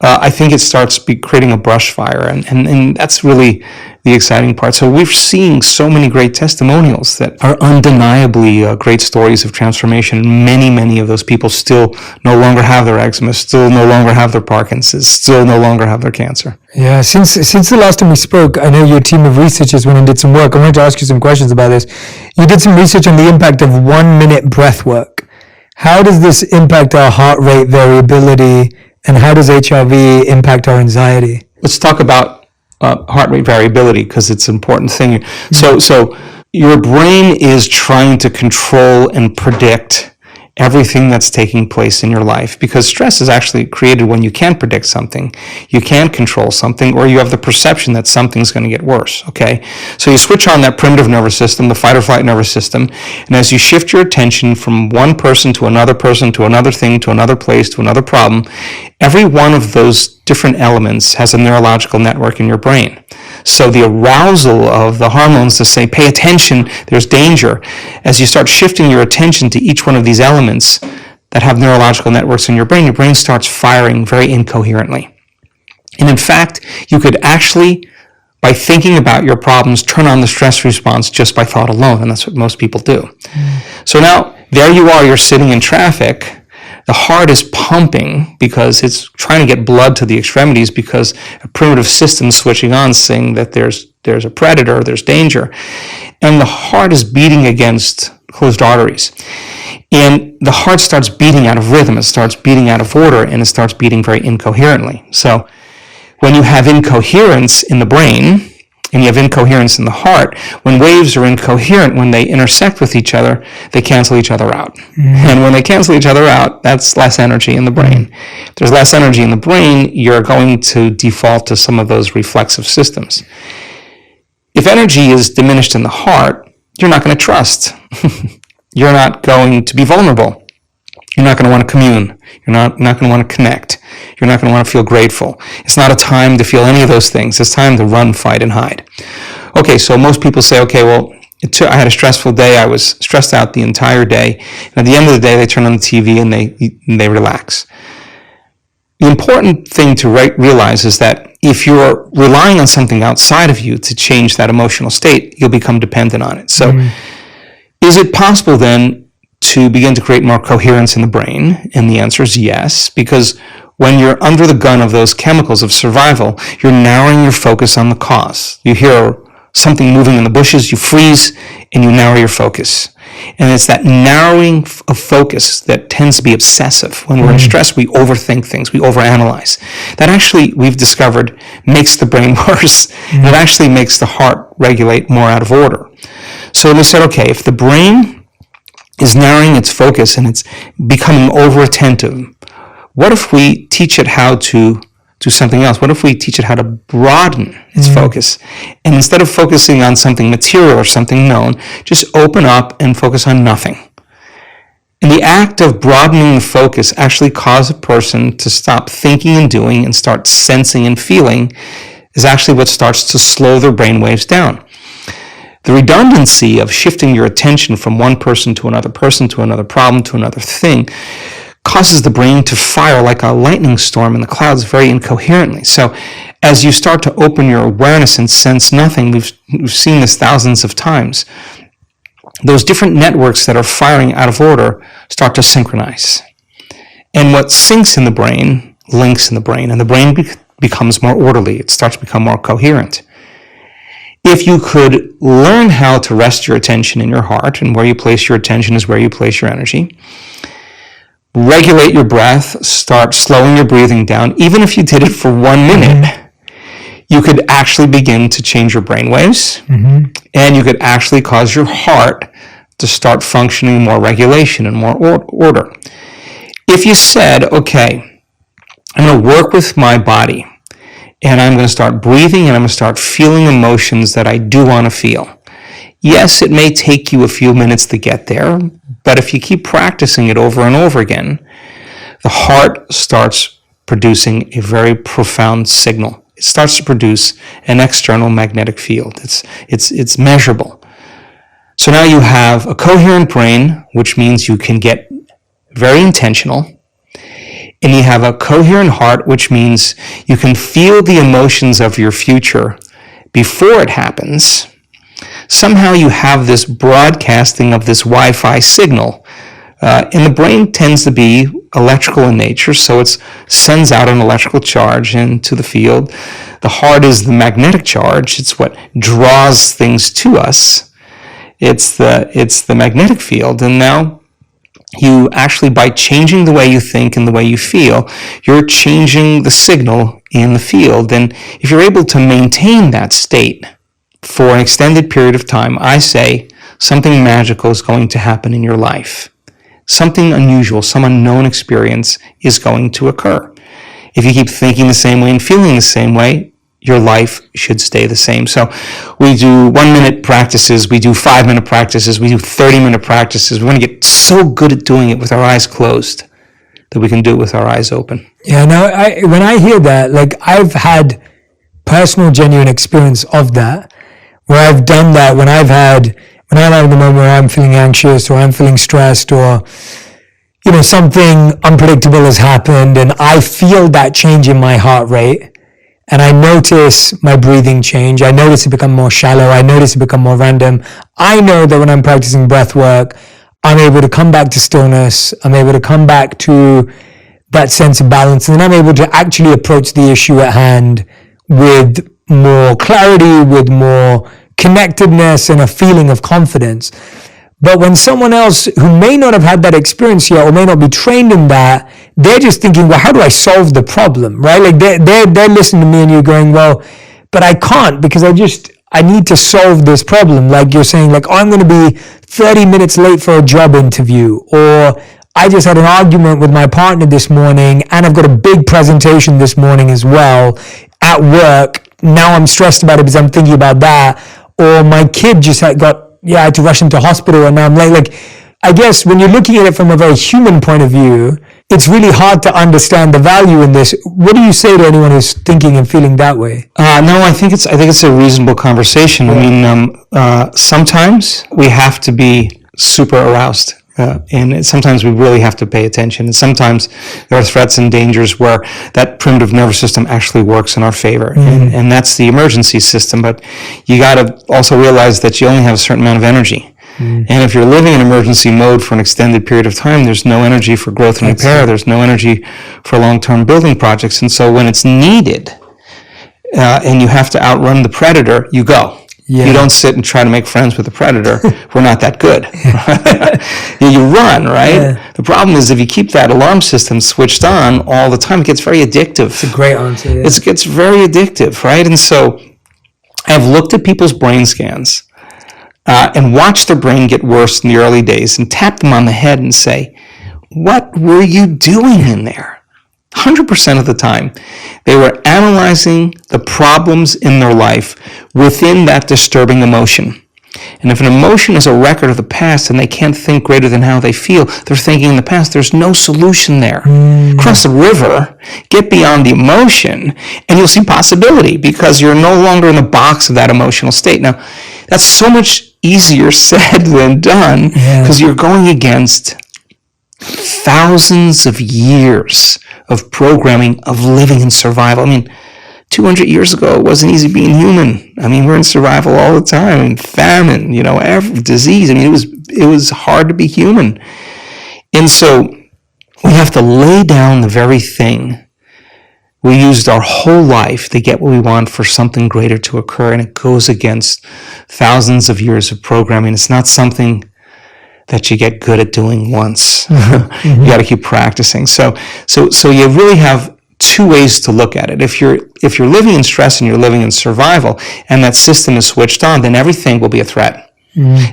I think it starts creating a brush fire, and that's really the exciting part. So we're seeing so many great testimonials that are undeniably great stories of transformation. Many of those people still no longer have their eczema, still no longer have their Parkinson's, still no longer have their cancer. Yeah, since the last time we spoke, I know your team of researchers went and did some work. I wanted to ask you some questions about this. You did some research on the impact of 1-minute breath work. How does this impact our heart rate variability, and how does HRV impact our anxiety? Let's talk about heart rate variability, because it's an important thing. So your brain is trying to control and predict everything that's taking place in your life, because stress is actually created when you can't predict something, you can't control something, or you have the perception that something's going to get worse, okay? So you switch on that primitive nervous system, the fight or flight nervous system, and as you shift your attention from one person to another thing, to another place, to another problem, every one of those different elements has a neurological network in your brain. So the arousal of the hormones to say, pay attention, there's danger. As you start shifting your attention to each one of these elements that have neurological networks in your brain starts firing very incoherently. And in fact, you could actually, by thinking about your problems, turn on the stress response just by thought alone, and that's what most people do. So now, there you are, you're sitting in traffic. The heart is pumping because it's trying to get blood to the extremities, because a primitive system is switching on, saying that there's a predator, there's danger. And the heart is beating against closed arteries. And the heart starts beating out of rhythm, it starts beating out of order, and it starts beating very incoherently. So when you have incoherence in the brain, and you have incoherence in the heart, when waves are incoherent, when they intersect with each other, they cancel each other out. And when they cancel each other out, that's less energy in the brain. If there's less energy in the brain, you're going to default to some of those reflexive systems. If energy is diminished in the heart, you're not going to trust. You're not going to be vulnerable. You're not going to want to commune. You're not going to want to connect. You're not going to want to feel grateful. It's not a time to feel any of those things. It's time to run, fight, and hide. Okay, so most people say, okay, well, I had a stressful day. I was stressed out the entire day. And at the end of the day, they turn on the TV and they relax. The important thing to realize is that if you're relying on something outside of you to change that emotional state, you'll become dependent on it. So is it possible then to begin to create more coherence in the brain? And the answer is yes, because when you're under the gun of those chemicals of survival, you're narrowing your focus on the cause. You hear something moving in the bushes, you freeze, and you narrow your focus. And it's that narrowing of focus that tends to be obsessive. When we're in stress, we overthink things, we overanalyze. That actually, we've discovered, makes the brain worse. And it actually makes the heart regulate more out of order. So we said, okay, if the brain is narrowing its focus and it's becoming over-attentive, what if we teach it how to do something else? What if we teach it how to broaden its focus? And instead of focusing on something material or something known, just open up and focus on nothing. And the act of broadening the focus actually causes a person to stop thinking and doing and start sensing and feeling is actually what starts to slow their brain waves down. The redundancy of shifting your attention from one person to another problem to another thing causes the brain to fire like a lightning storm in the clouds very incoherently. So as you start to open your awareness and sense nothing, we've seen this thousands of times, those different networks that are firing out of order start to synchronize. And what syncs in the brain links in the brain, and the brain becomes more orderly. It starts to become more coherent. If you could learn how to rest your attention in your heart, and where you place your attention is where you place your energy, regulate your breath, start slowing your breathing down. Even if you did it for 1 minute, you could actually begin to change your brain waves, and you could actually cause your heart to start functioning more regulation and more order. If you said, okay, I'm going to work with my body, and I'm going to start breathing, and I'm going to start feeling emotions that I do want to feel. Yes, it may take you a few minutes to get there, but if you keep practicing it over and over again, the heart starts producing a very profound signal. It starts to produce an external magnetic field. It's measurable. So now you have a coherent brain, which means you can get very intentional. And you have a coherent heart, which means you can feel the emotions of your future before it happens. Somehow you have this broadcasting of this Wi-Fi signal. And the brain tends to be electrical in nature, so it sends out an electrical charge into the field. The heart is the magnetic charge. It's what draws things to us. It's the magnetic field. And now you actually, by changing the way you think and the way you feel, you're changing the signal in the field. And if you're able to maintain that state for an extended period of time, I say something magical is going to happen in your life. Something unusual, some unknown experience is going to occur. If you keep thinking the same way and feeling the same way, your life should stay the same. So we do 1 minute practices, we do 5 minute practices, we do 30-minute practices. We want to get so good at doing it with our eyes closed that we can do it with our eyes open. Yeah, no, when I hear that, like I've had personal, genuine experience of that, where I've done that when I'm having the moment where I'm feeling anxious or I'm feeling stressed or, you know, something unpredictable has happened and I feel that change in my heart rate and I notice my breathing change. I notice it become more shallow. I notice it become more random. I know that when I'm practicing breath work, I'm able to come back to stillness. I'm able to come back to that sense of balance, and then I'm able to actually approach the issue at hand with more clarity, with more connectedness and a feeling of confidence. But when someone else who may not have had that experience yet or may not be trained in that, they're just thinking, well, how do I solve the problem, right? Like they're listening to me and you're going, well, but I can't because I need to solve this problem. Like you're saying, like, oh, I'm going to be 30 minutes late for a job interview, or I just had an argument with my partner this morning and I've got a big presentation this morning as well at work. Now I'm stressed about it because I'm thinking about that. Or my kid just I had to rush into hospital and now I'm late. Like, I guess when you're looking at it from a very human point of view, it's really hard to understand the value in this. What do you say to anyone who's thinking and feeling that way? No, I think it's a reasonable conversation. Yeah. I mean, sometimes we have to be super aroused And sometimes we really have to pay attention. And sometimes there are threats and dangers where that primitive nervous system actually works in our favor. And that's the emergency system. But you got to also realize that you only have a certain amount of energy. And if you're living in emergency mode for an extended period of time, there's no energy for growth and repair. There's no energy for long-term building projects. And so when it's needed, and you have to outrun the predator, you go. You don't sit and try to make friends with the predator. We're not that good. You run, right? The problem is if you keep that alarm system switched on all the time, it gets very addictive. It's a great answer. Yeah. It gets very addictive, right? And so I've looked at people's brain scans and watched their brain get worse in the early days and tap them on the head and say, what were you doing in there? 100% of the time, they were analyzing the problems in their life within that disturbing emotion. And if an emotion is a record of the past and they can't think greater than how they feel, they're thinking in the past, there's no solution there. Cross the river, get beyond the emotion, and you'll see possibility because you're no longer in the box of that emotional state. Now, that's so much easier said than done because you're going against thousands of years of programming, of living in survival. I mean, 200 years ago, it wasn't easy being human. I mean, we're in survival all the time, and famine, every disease. I mean, it was hard to be human. And so we have to lay down the very thing we used our whole life to get what we want for something greater to occur, and it goes against thousands of years of programming. It's not something that you get good at doing once. You got to keep practicing. So you really have two ways to look at it. If you're living in stress and you're living in survival, and that system is switched on, then everything will be a threat.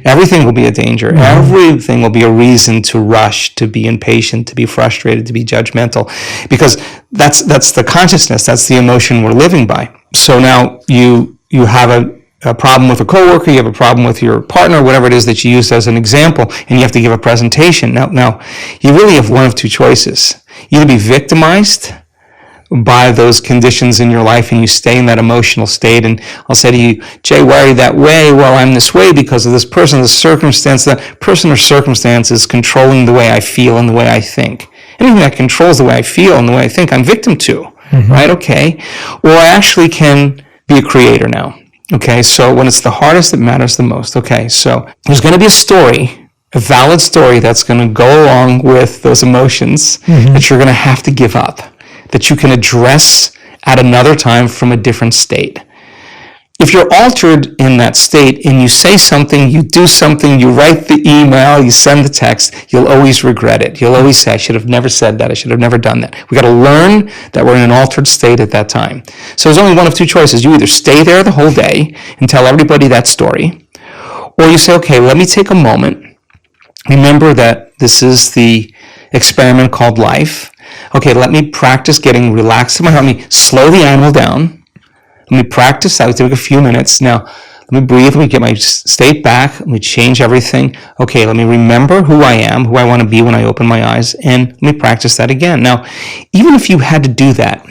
Everything will be a danger. Everything will be a reason to rush, to be impatient, to be frustrated, to be judgmental, because that's the consciousness, that's the emotion we're living by. So now you have a problem with a coworker, you have a problem with your partner, whatever it is that you use as an example, and you have to give a presentation. Now you really have one of two choices. Either be victimized by those conditions in your life and you stay in that emotional state, and I'll say to you, Jay, why are you that way? Well, I'm this way because of this person, this circumstance. That person or circumstance is controlling the way I feel and the way I think. Anything that controls the way I feel and the way I think, I'm victim to, right? Okay. Or I actually can be a creator now. Okay, so when it's the hardest, it matters the most. Okay, so there's going to be a story, a valid story that's going to go along with those emotions that you're going to have to give up, that you can address at another time from a different state. If you're altered in that state and you say something, you do something, you write the email, you send the text, you'll always regret it. You'll always say, I should have never said that. I should have never done that. We got to learn that we're in an altered state at that time. So there's only one of two choices. You either stay there the whole day and tell everybody that story, or you say, okay, let me take a moment. Remember that this is the experiment called life. Okay, let me practice getting relaxed in my heart. Let me slow the animal down. Let me practice that. It take a few minutes. Now, let me breathe. Let me get my state back. Let me change everything. Okay, let me remember who I am, who I want to be when I open my eyes, and let me practice that again. Now, even if you had to do that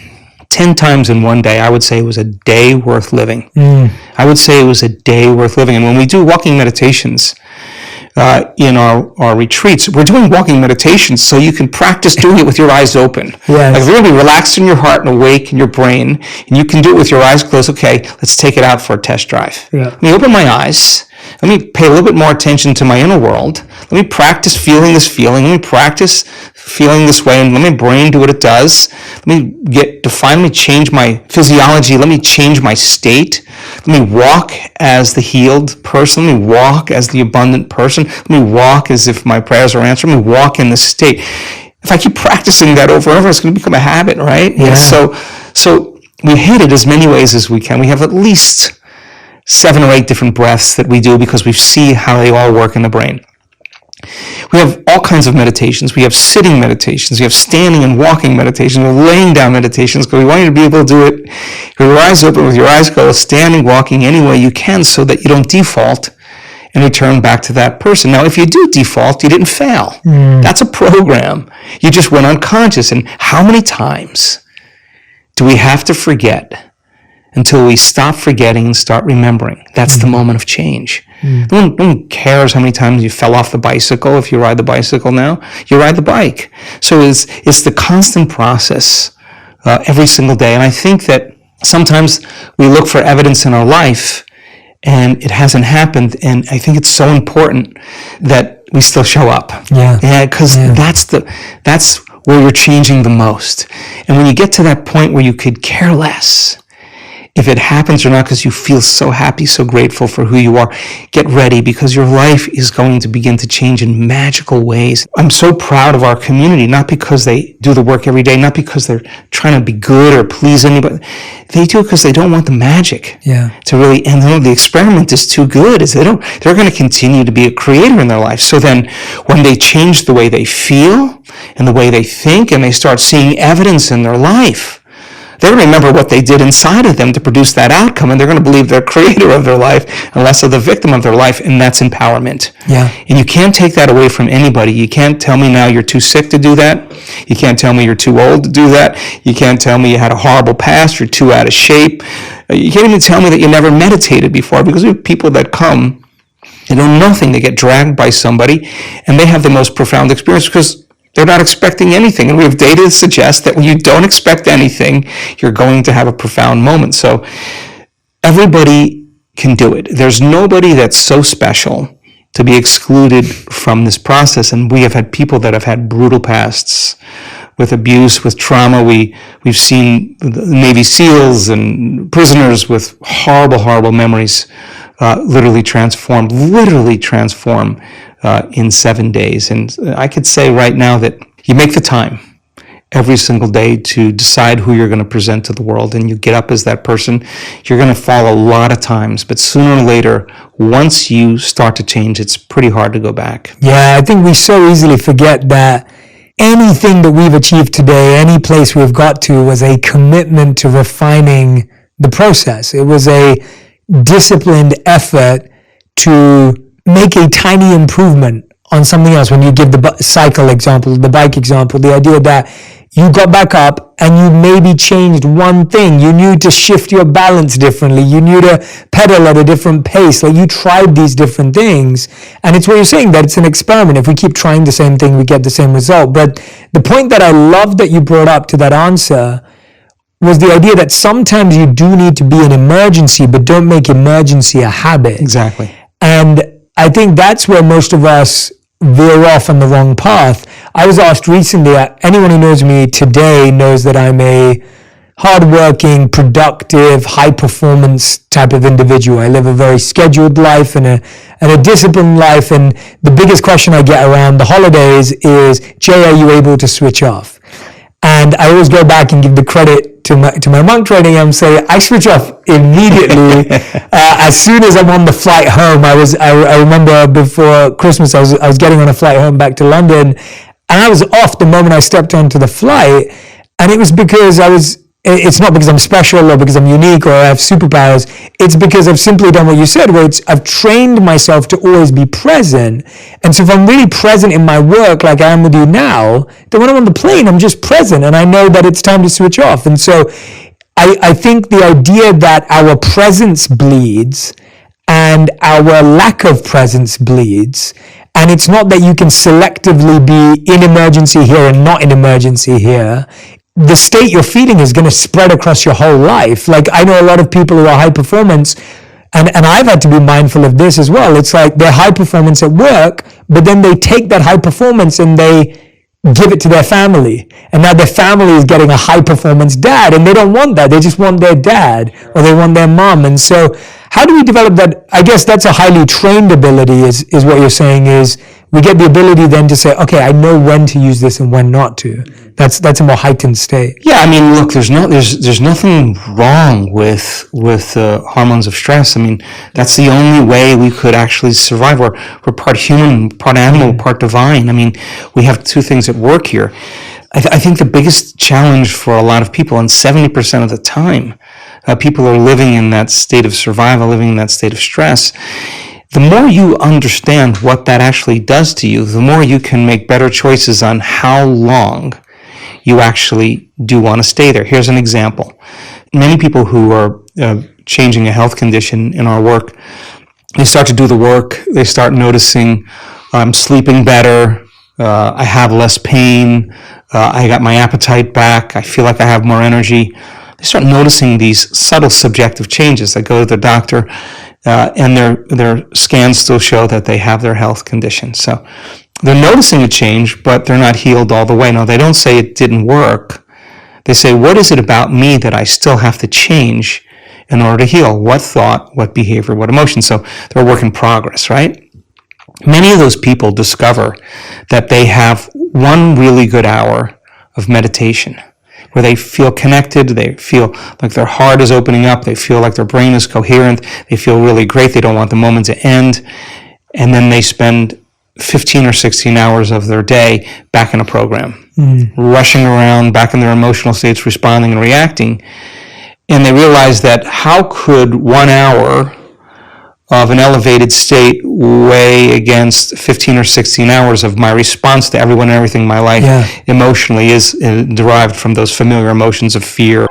10 times in one day, I would say it was a day worth living. I would say it was a day worth living. And when we do walking meditations, in our retreats, we're doing walking meditations so you can practice doing it with your eyes open. Like really relaxed in your heart and awake in your brain, and you can do it with your eyes closed. Okay, let's take it out for a test drive. Let me open my eyes. Let me pay a little bit more attention to my inner world. Let me practice feeling this feeling. Let me practice feeling this way, and let my brain do what it does. Let me let me change my physiology. Let me change my state. Let me walk as the healed person. Let me walk as the abundant person. Let me walk as if my prayers are answered. Let me walk in this state. If I keep practicing that over and over, it's going to become a habit, right? And so we hit it as many ways as we can. We have at least 7 or 8 different breaths that we do because we see how they all work in the brain. We have all kinds of meditations. We have sitting meditations. We have standing and walking meditations. We have laying down meditations because we want you to be able to do it with your eyes open, with your eyes closed, standing, walking any way you can so that you don't default and return back to that person. Now, if you do default, you didn't fail. That's a program. You just went unconscious. And how many times do we have to forget until we stop forgetting and start remembering. That's the moment of change. No one cares how many times you fell off the bicycle. If you ride the bicycle now, you ride the bike. So it's the constant process every single day. And I think that sometimes we look for evidence in our life and it hasn't happened. And I think it's so important that we still show up. Yeah, because that's where you're changing the most. And when you get to that point where you could care less if it happens or not, because you feel so happy, so grateful for who you are, get ready, because your life is going to begin to change in magical ways. I'm so proud of our community, not because they do the work every day, not because they're trying to be good or please anybody. They do it because they don't want the magic to really end. The experiment is too good. They're going to continue to be a creator in their life. So then when they change the way they feel and the way they think, and they start seeing evidence in their life, they remember what they did inside of them to produce that outcome, and they're going to believe they're creator of their life and less of the victim of their life, and that's empowerment. And you can't take that away from anybody. You can't tell me now you're too sick to do that. You can't tell me you're too old to do that. You can't tell me you had a horrible past, you're too out of shape. You can't even tell me that you never meditated before, because we have people that come, they know nothing, they get dragged by somebody, and they have the most profound experience because they're not expecting anything. And we have data that suggests that when you don't expect anything, you're going to have a profound moment. So everybody can do it. There's nobody that's so special to be excluded from this process. And we have had people that have had brutal pasts with abuse, with trauma. We've seen the Navy SEALs and prisoners with horrible, horrible memories literally transform in 7 days. And I could say right now that you make the time every single day to decide who you're going to present to the world, and you get up as that person. You're going to fall a lot of times, but sooner or later, once you start to change, it's pretty hard to go back. Yeah, I think we so easily forget that anything that we've achieved today, any place we've got to, was a commitment to refining the process. It was a disciplined effort to make a tiny improvement on something else. When you give the cycle example, the bike example, the idea that you got back up and you maybe changed one thing. You knew to shift your balance differently. You knew to pedal at a different pace. Like, you tried these different things. And it's what you're saying, that it's an experiment. If we keep trying the same thing, we get the same result. But the point that I love that you brought up to that answer was the idea that sometimes you do need to be an emergency, but don't make emergency a habit. Exactly. And I think that's where most of us veer off on the wrong path. I was asked recently, anyone who knows me today knows that I'm a hardworking, productive, high-performance type of individual. I live a very scheduled life and a disciplined life. And the biggest question I get around the holidays is, Jay, are you able to switch off? And I always go back and give the credit to my monk training. I'm saying I switch off immediately. As soon as I'm on the flight home, I remember before Christmas, I was getting on a flight home back to London, and I was off the moment I stepped onto the flight. And it was because it's not because I'm special or because I'm unique or I have superpowers. It's because I've simply done what you said, where I've trained myself to always be present. And so if I'm really present in my work, like I am with you now, then when I'm on the plane, I'm just present and I know that it's time to switch off. And so I think the idea that our presence bleeds and our lack of presence bleeds, and it's not that you can selectively be in emergency here and not in emergency here. The state you're feeling is going to spread across your whole life. Like, I know a lot of people who are high performance, and I've had to be mindful of this as well. It's like they're high performance at work, but then they take that high performance and they give it to their family. And now their family is getting a high performance dad, and they don't want that. They just want their dad, or they want their mom. And so how do we develop that? I guess that's a highly trained ability, is what you're saying, is we get the ability then to say, okay, I know when to use this and when not to. That's a more heightened state. Yeah, I mean, look, there's nothing wrong with hormones of stress. I mean, that's the only way we could actually survive. We're part human, part animal, part divine. I mean, we have two things at work here. I think the biggest challenge for a lot of people, and 70% of the time, people are living in that state of survival, living in that state of stress. The more you understand what that actually does to you, the more you can make better choices on how long you actually do want to stay there. Here's an example. many people who are changing a health condition in our work, they start to do the work, they start noticing I'm sleeping better, I have less pain, I got my appetite back, I feel like I have more energy. They start noticing these subtle subjective changes. They go to the doctor, and their scans still show that they have their health condition. So they're noticing a change, but they're not healed all the way. No, they don't say it didn't work. They say, what is it about me that I still have to change in order to heal? What thought, what behavior, what emotion? So they're a work in progress, right? Many of those people discover that they have one really good hour of meditation where they feel connected, they feel like their heart is opening up, they feel like their brain is coherent, they feel really great, they don't want the moment to end, and then they spend 15 or 16 hours of their day back in a program, rushing around, back in their emotional states, responding and reacting, and they realize that how could 1 hour of an elevated state weigh against 15 or 16 hours of my response to everyone and everything in my life emotionally is derived from those familiar emotions of fear.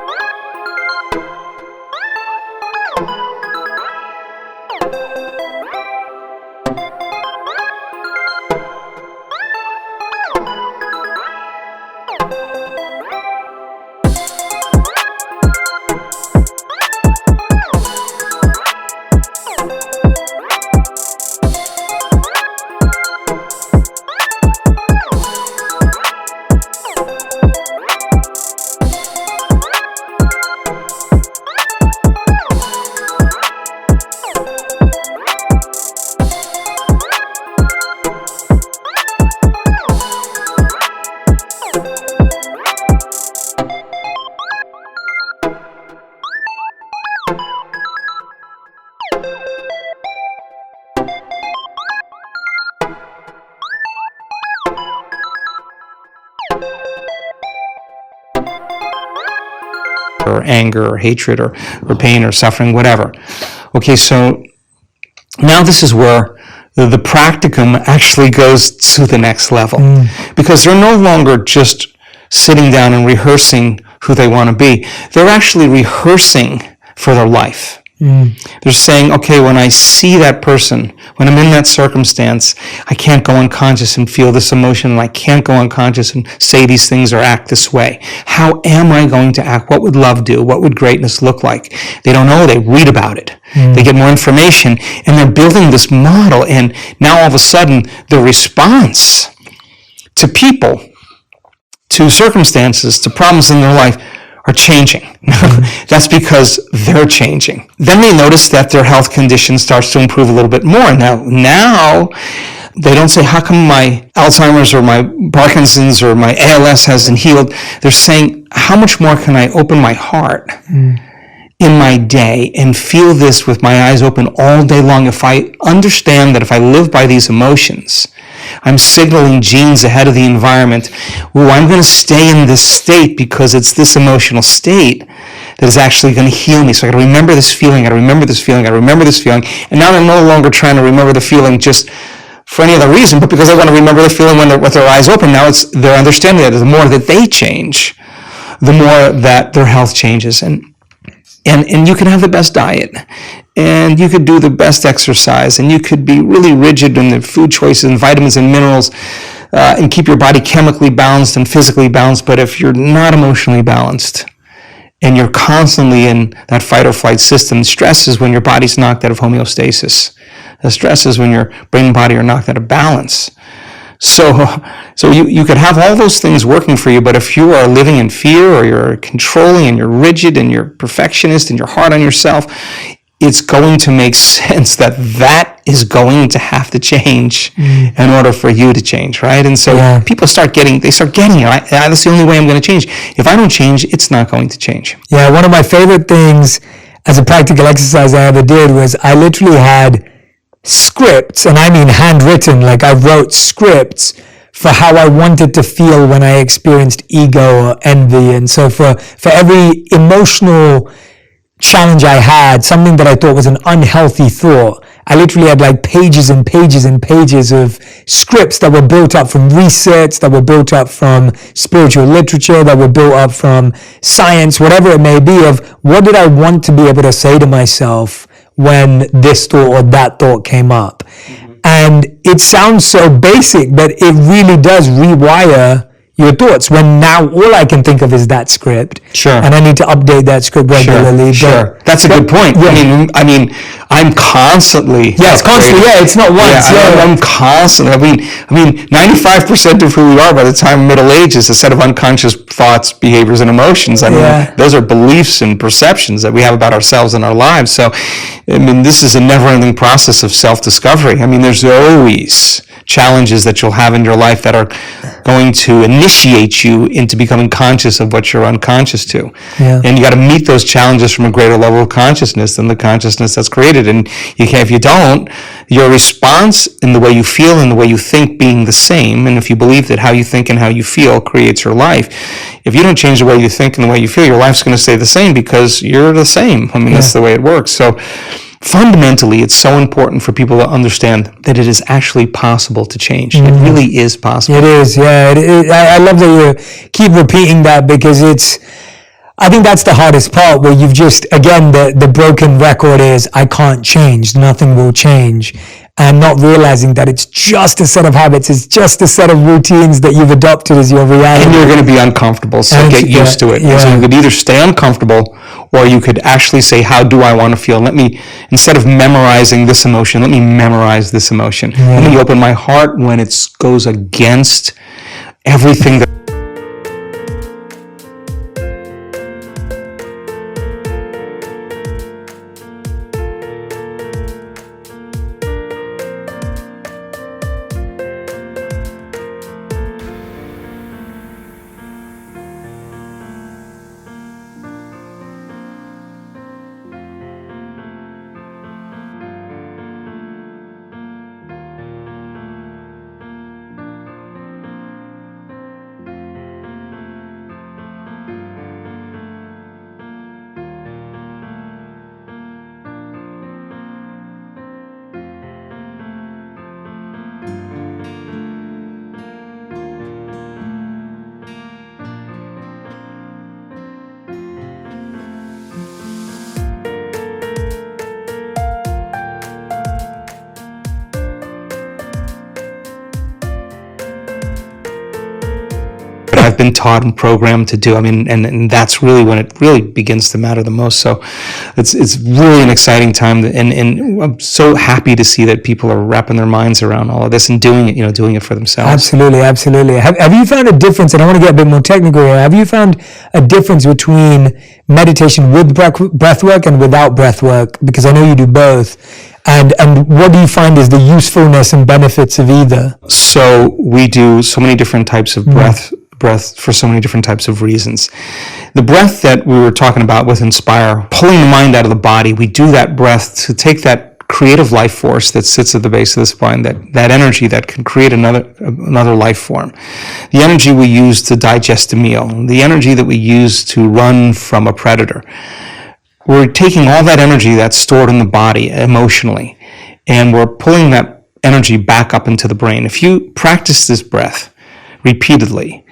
Or anger or hatred or pain or suffering, whatever. Okay, so now this is where the practicum actually goes to the next level, because they're no longer just sitting down and rehearsing who they want to be. They're actually rehearsing for their life. They're saying, okay, when I see that person, when I'm in that circumstance, I can't go unconscious and feel this emotion, and I can't go unconscious and say these things or act this way. How am I going to act? What would love do? What would greatness look like? They don't know. They read about it. They get more information, and they're building this model, and now all of a sudden, the response to people, to circumstances, to problems in their life are changing. That's because they're changing. Then they notice that their health condition starts to improve a little bit more. Now they don't say, how come my Alzheimer's or my Parkinson's or my ALS hasn't healed? They're saying, how much more can I open my heart in my day and feel this with my eyes open all day long? If I understand that if I live by these emotions, I'm signaling genes ahead of the environment. Ooh, I'm going to stay in this state because it's this emotional state that is actually going to heal me. So I got to remember this feeling. I got to remember this feeling. I got to remember this feeling. And now I'm no longer trying to remember the feeling just for any other reason, but because I want to remember the feeling when they're with their eyes open. Now they're understanding that the more that they change, the more that their health changes. And you can have the best diet, and you could do the best exercise, and you could be really rigid in the food choices and vitamins and minerals, and keep your body chemically balanced and physically balanced. But if you're not emotionally balanced, and you're constantly in that fight or flight system, stress is when your body's knocked out of homeostasis. The stress is when your brain and body are knocked out of balance. So you could have all those things working for you, but if you are living in fear, or you're controlling and you're rigid and you're perfectionist and you're hard on yourself, it's going to make sense that is going to have to change in order for you to change, right? And so people start getting it. That's the only way I'm going to change. If I don't change, it's not going to change. Yeah, one of my favorite things as a practical exercise I ever did was I literally had scripts, and I mean handwritten, like I wrote scripts for how I wanted to feel when I experienced ego or envy. And so for every emotional challenge I had, something that I thought was an unhealthy thought, I literally had like pages and pages and pages of scripts that were built up from research, that were built up from spiritual literature, that were built up from science, whatever it may be, of what did I want to be able to say to myself when this thought or that thought came up. And it sounds so basic, but it really does rewire your thoughts when now all I can think of is that script. Sure. And I need to update that script regularly. Sure. That's a good point. Yeah. I mean, I'm constantly. Yeah, it's constantly. Yeah, it's not once. I'm constantly. I mean, 95% of who we are by the time middle age is a set of unconscious thoughts, behaviors, and emotions. I mean, those are beliefs and perceptions that we have about ourselves and our lives. So, I mean, this is a never-ending process of self-discovery. I mean, there's always challenges that you'll have in your life that are going to initiate you into becoming conscious of what you're unconscious to. Yeah. And you got to meet those challenges from a greater level of consciousness than the consciousness that's created. And you can't, if you don't, your response in the way you feel and the way you think being the same, and if you believe that how you think and how you feel creates your life, if you don't change the way you think and the way you feel, your life's going to stay the same because you're the same. I mean, that's the way it works. So fundamentally, it's so important for people to understand that it is actually possible to change. It really is possible. It is, yeah. I love that you keep repeating that, because I think that's the hardest part, where you've just, again, the broken record is, I can't change, nothing will change. And not realizing that it's just a set of habits, it's just a set of routines that you've adopted as your reality. And you're going to be uncomfortable, so get used to it. Yeah. So you could either stay uncomfortable, or you could actually say, how do I want to feel? Instead of memorizing this emotion, let me memorize this emotion. Let me open my heart when it goes against everything that I've been taught and programmed to do. I mean, and that's really when it really begins to matter the most. So it's really an exciting time, and I'm so happy to see that people are wrapping their minds around all of this and doing it for themselves. Absolutely. Have you found a difference, and I want to get a bit more technical here, have you found a difference between meditation with breath work and without breath work? Because I know you do both. And what do you find is the usefulness and benefits of either? So we do so many different types of breath for so many different types of reasons. The breath that we were talking about with Inspire, pulling the mind out of the body, we do that breath to take that creative life force that sits at the base of the spine, that energy that can create another life form. The energy we use to digest a meal, the energy that we use to run from a predator. We're taking all that energy that's stored in the body emotionally, and we're pulling that energy back up into the brain. If you practice this breath repeatedly,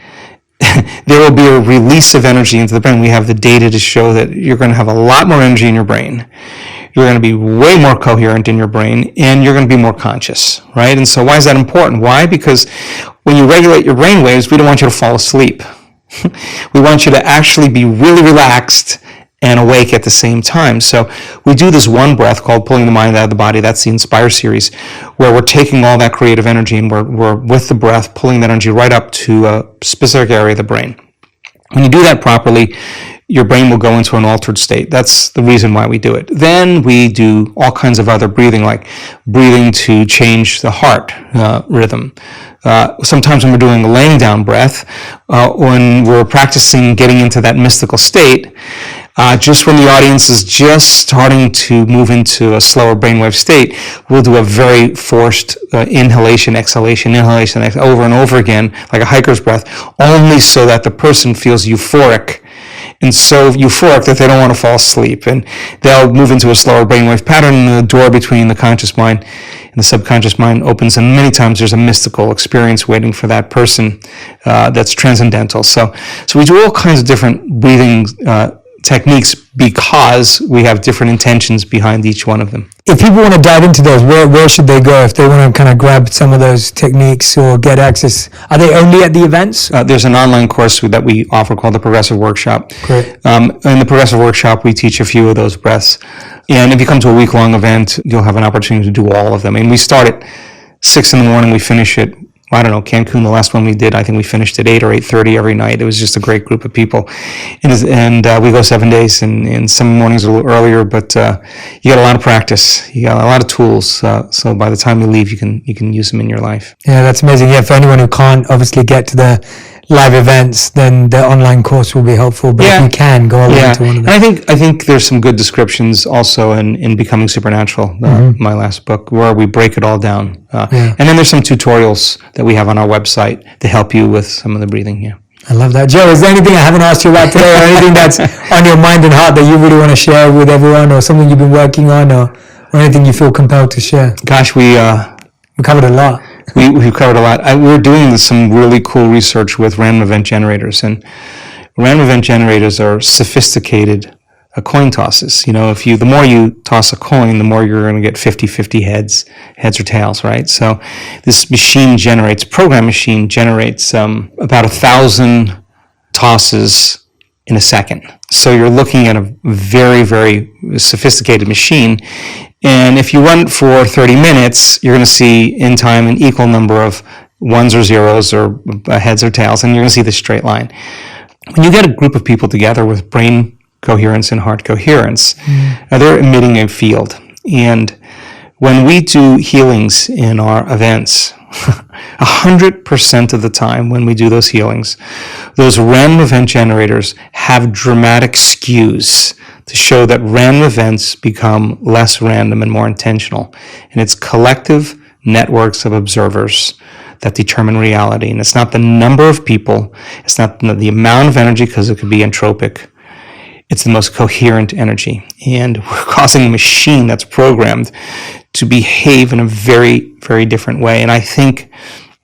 there will be a release of energy into the brain. We have the data to show that you're going to have a lot more energy in your brain. You're going to be way more coherent in your brain, and you're going to be more conscious, right? And so why is that important? Why? Because when you regulate your brain waves, we don't want you to fall asleep. We want you to actually be really relaxed and awake at the same time. So we do this one breath called pulling the mind out of the body. That's the Inspire series, where we're taking all that creative energy and we're with the breath, pulling that energy right up to a specific area of the brain. When you do that properly, your brain will go into an altered state. That's the reason why we do it. Then we do all kinds of other breathing, like breathing to change the heart rhythm. Sometimes when we're doing a laying down breath, when we're practicing getting into that mystical state, just when the audience is just starting to move into a slower brainwave state, we'll do a very forced inhalation, exhalation, over and over again, like a hiker's breath, only so that the person feels euphoric and so euphoric that they don't want to fall asleep, and they'll move into a slower brainwave pattern, and the door between the conscious mind and the subconscious mind opens, and many times there's a mystical experience waiting for that person that's transcendental. So we do all kinds of different breathing techniques because we have different intentions behind each one of them. If people want to dive into those, where should they go if they want to kind of grab some of those techniques or get access? Are they only at the events? There's an online course that we offer called the Progressive Workshop. Great. In the Progressive Workshop, we teach a few of those breaths. And if you come to a week-long event, you'll have an opportunity to do all of them. And we start at 6 in the morning, we finish at, I don't know, Cancun, the last one we did, I think we finished at 8 or 8:30 every night. It was just a great group of people. And we go 7 days, and some mornings a little earlier, but you got a lot of practice. You got a lot of tools. So by the time you leave, you can use them in your life. Yeah, that's amazing. Yeah, for anyone who can't obviously get to the live events, then the online course will be helpful. But if you can, go all the way to one of them. And I think there's some good descriptions also in Becoming Supernatural, my last book, where we break it all down. And then there's some tutorials that we have on our website to help you with some of the breathing. Yeah. I love that. Joe, is there anything I haven't asked you about today, or anything that's on your mind and heart that you really want to share with everyone, or something you've been working on, or anything you feel compelled to share? Gosh, we covered a lot. We've covered a lot. We're doing some really cool research with random event generators, and random event generators are sophisticated coin tosses. You know, the more you toss a coin, the more you're going to get 50-50 heads or tails, right? So this program machine generates about 1,000 tosses in a second. So you're looking at a very, very sophisticated machine. And if you run it for 30 minutes, you're going to see in time an equal number of ones or zeros or heads or tails, and you're going to see the straight line. When you get a group of people together with brain coherence and heart coherence, they're emitting a field. And when we do healings in our events, 100% of the time when we do those healings, those random event generators have dramatic skews to show that random events become less random and more intentional. And it's collective networks of observers that determine reality. And it's not the number of people, it's not the amount of energy, because it could be entropic. It's the most coherent energy. And we're causing a machine that's programmed to behave in a very, very different way. And I think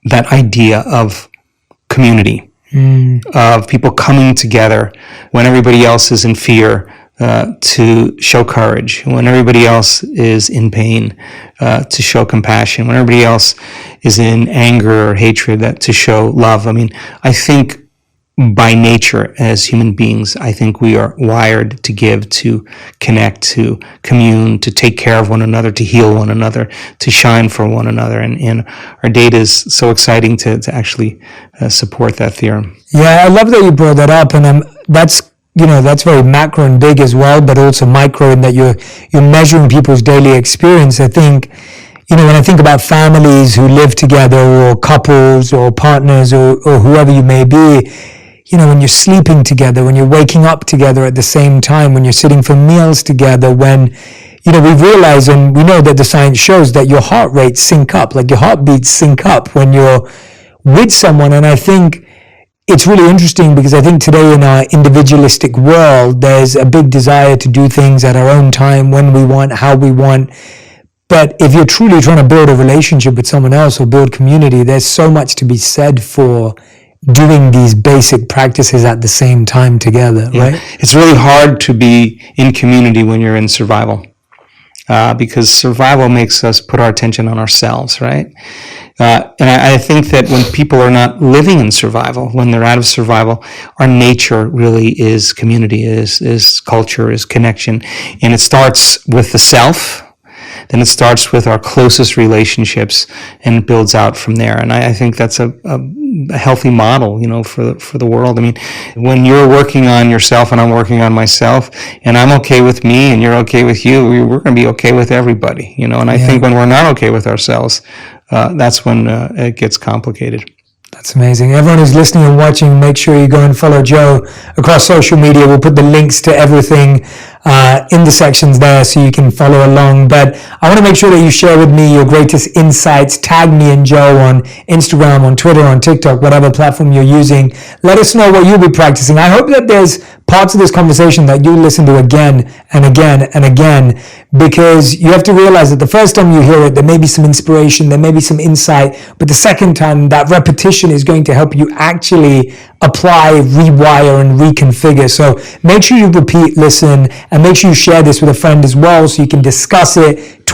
that idea of community, of people coming together when everybody else is in fear, to show courage, when everybody else is in pain, to show compassion, when everybody else is in anger or hatred, to show love. I mean, I think by nature as human beings, I think we are wired to give, to connect, to commune, to take care of one another, to heal one another, to shine for one another. And our data is so exciting to actually support that theorem. Yeah, I love that you brought that up, and that's very macro and big as well, but also micro in that you're measuring people's daily experience. I think, when I think about families who live together, or couples or partners or whoever you may be, when you're sleeping together, when you're waking up together at the same time, when you're sitting for meals together, when, we've realized, and we know that the science shows that your heart rates sync up, like your heartbeats sync up when you're with someone. And I think it's really interesting because I think today in our individualistic world, there's a big desire to do things at our own time, when we want, how we want. But if you're truly trying to build a relationship with someone else or build community, there's so much to be said for doing these basic practices at the same time together, right? It's really hard to be in community when you're in survival, because survival makes us put our attention on ourselves, right? And I think that when people are not living in survival, when they're out of survival, our nature really is community, is culture, is connection. And it starts with the self, then it starts with our closest relationships, and it builds out from there. And I think that's a healthy model, for the world. I mean, when you're working on yourself and I'm working on myself, and I'm okay with me and you're okay with you, we're going to be okay with everybody, And I think when we're not okay with ourselves, that's when it gets complicated. That's amazing. Everyone who's listening and watching, make sure you go and follow Joe across social media. We'll put the links to everything in the sections there so you can follow along. But I want to make sure that you share with me your greatest insights. Tag me and Joe on Instagram, on Twitter, on TikTok, whatever platform you're using. Let us know what you'll be practicing. I hope that there's parts of this conversation that you listen to again and again and again, because you have to realize that the first time you hear it, there may be some inspiration, there may be some insight, but the second time, that repetition is going to help you actually apply, rewire, and reconfigure. So make sure you repeat, listen, and make sure you share this with a friend as well so you can discuss it,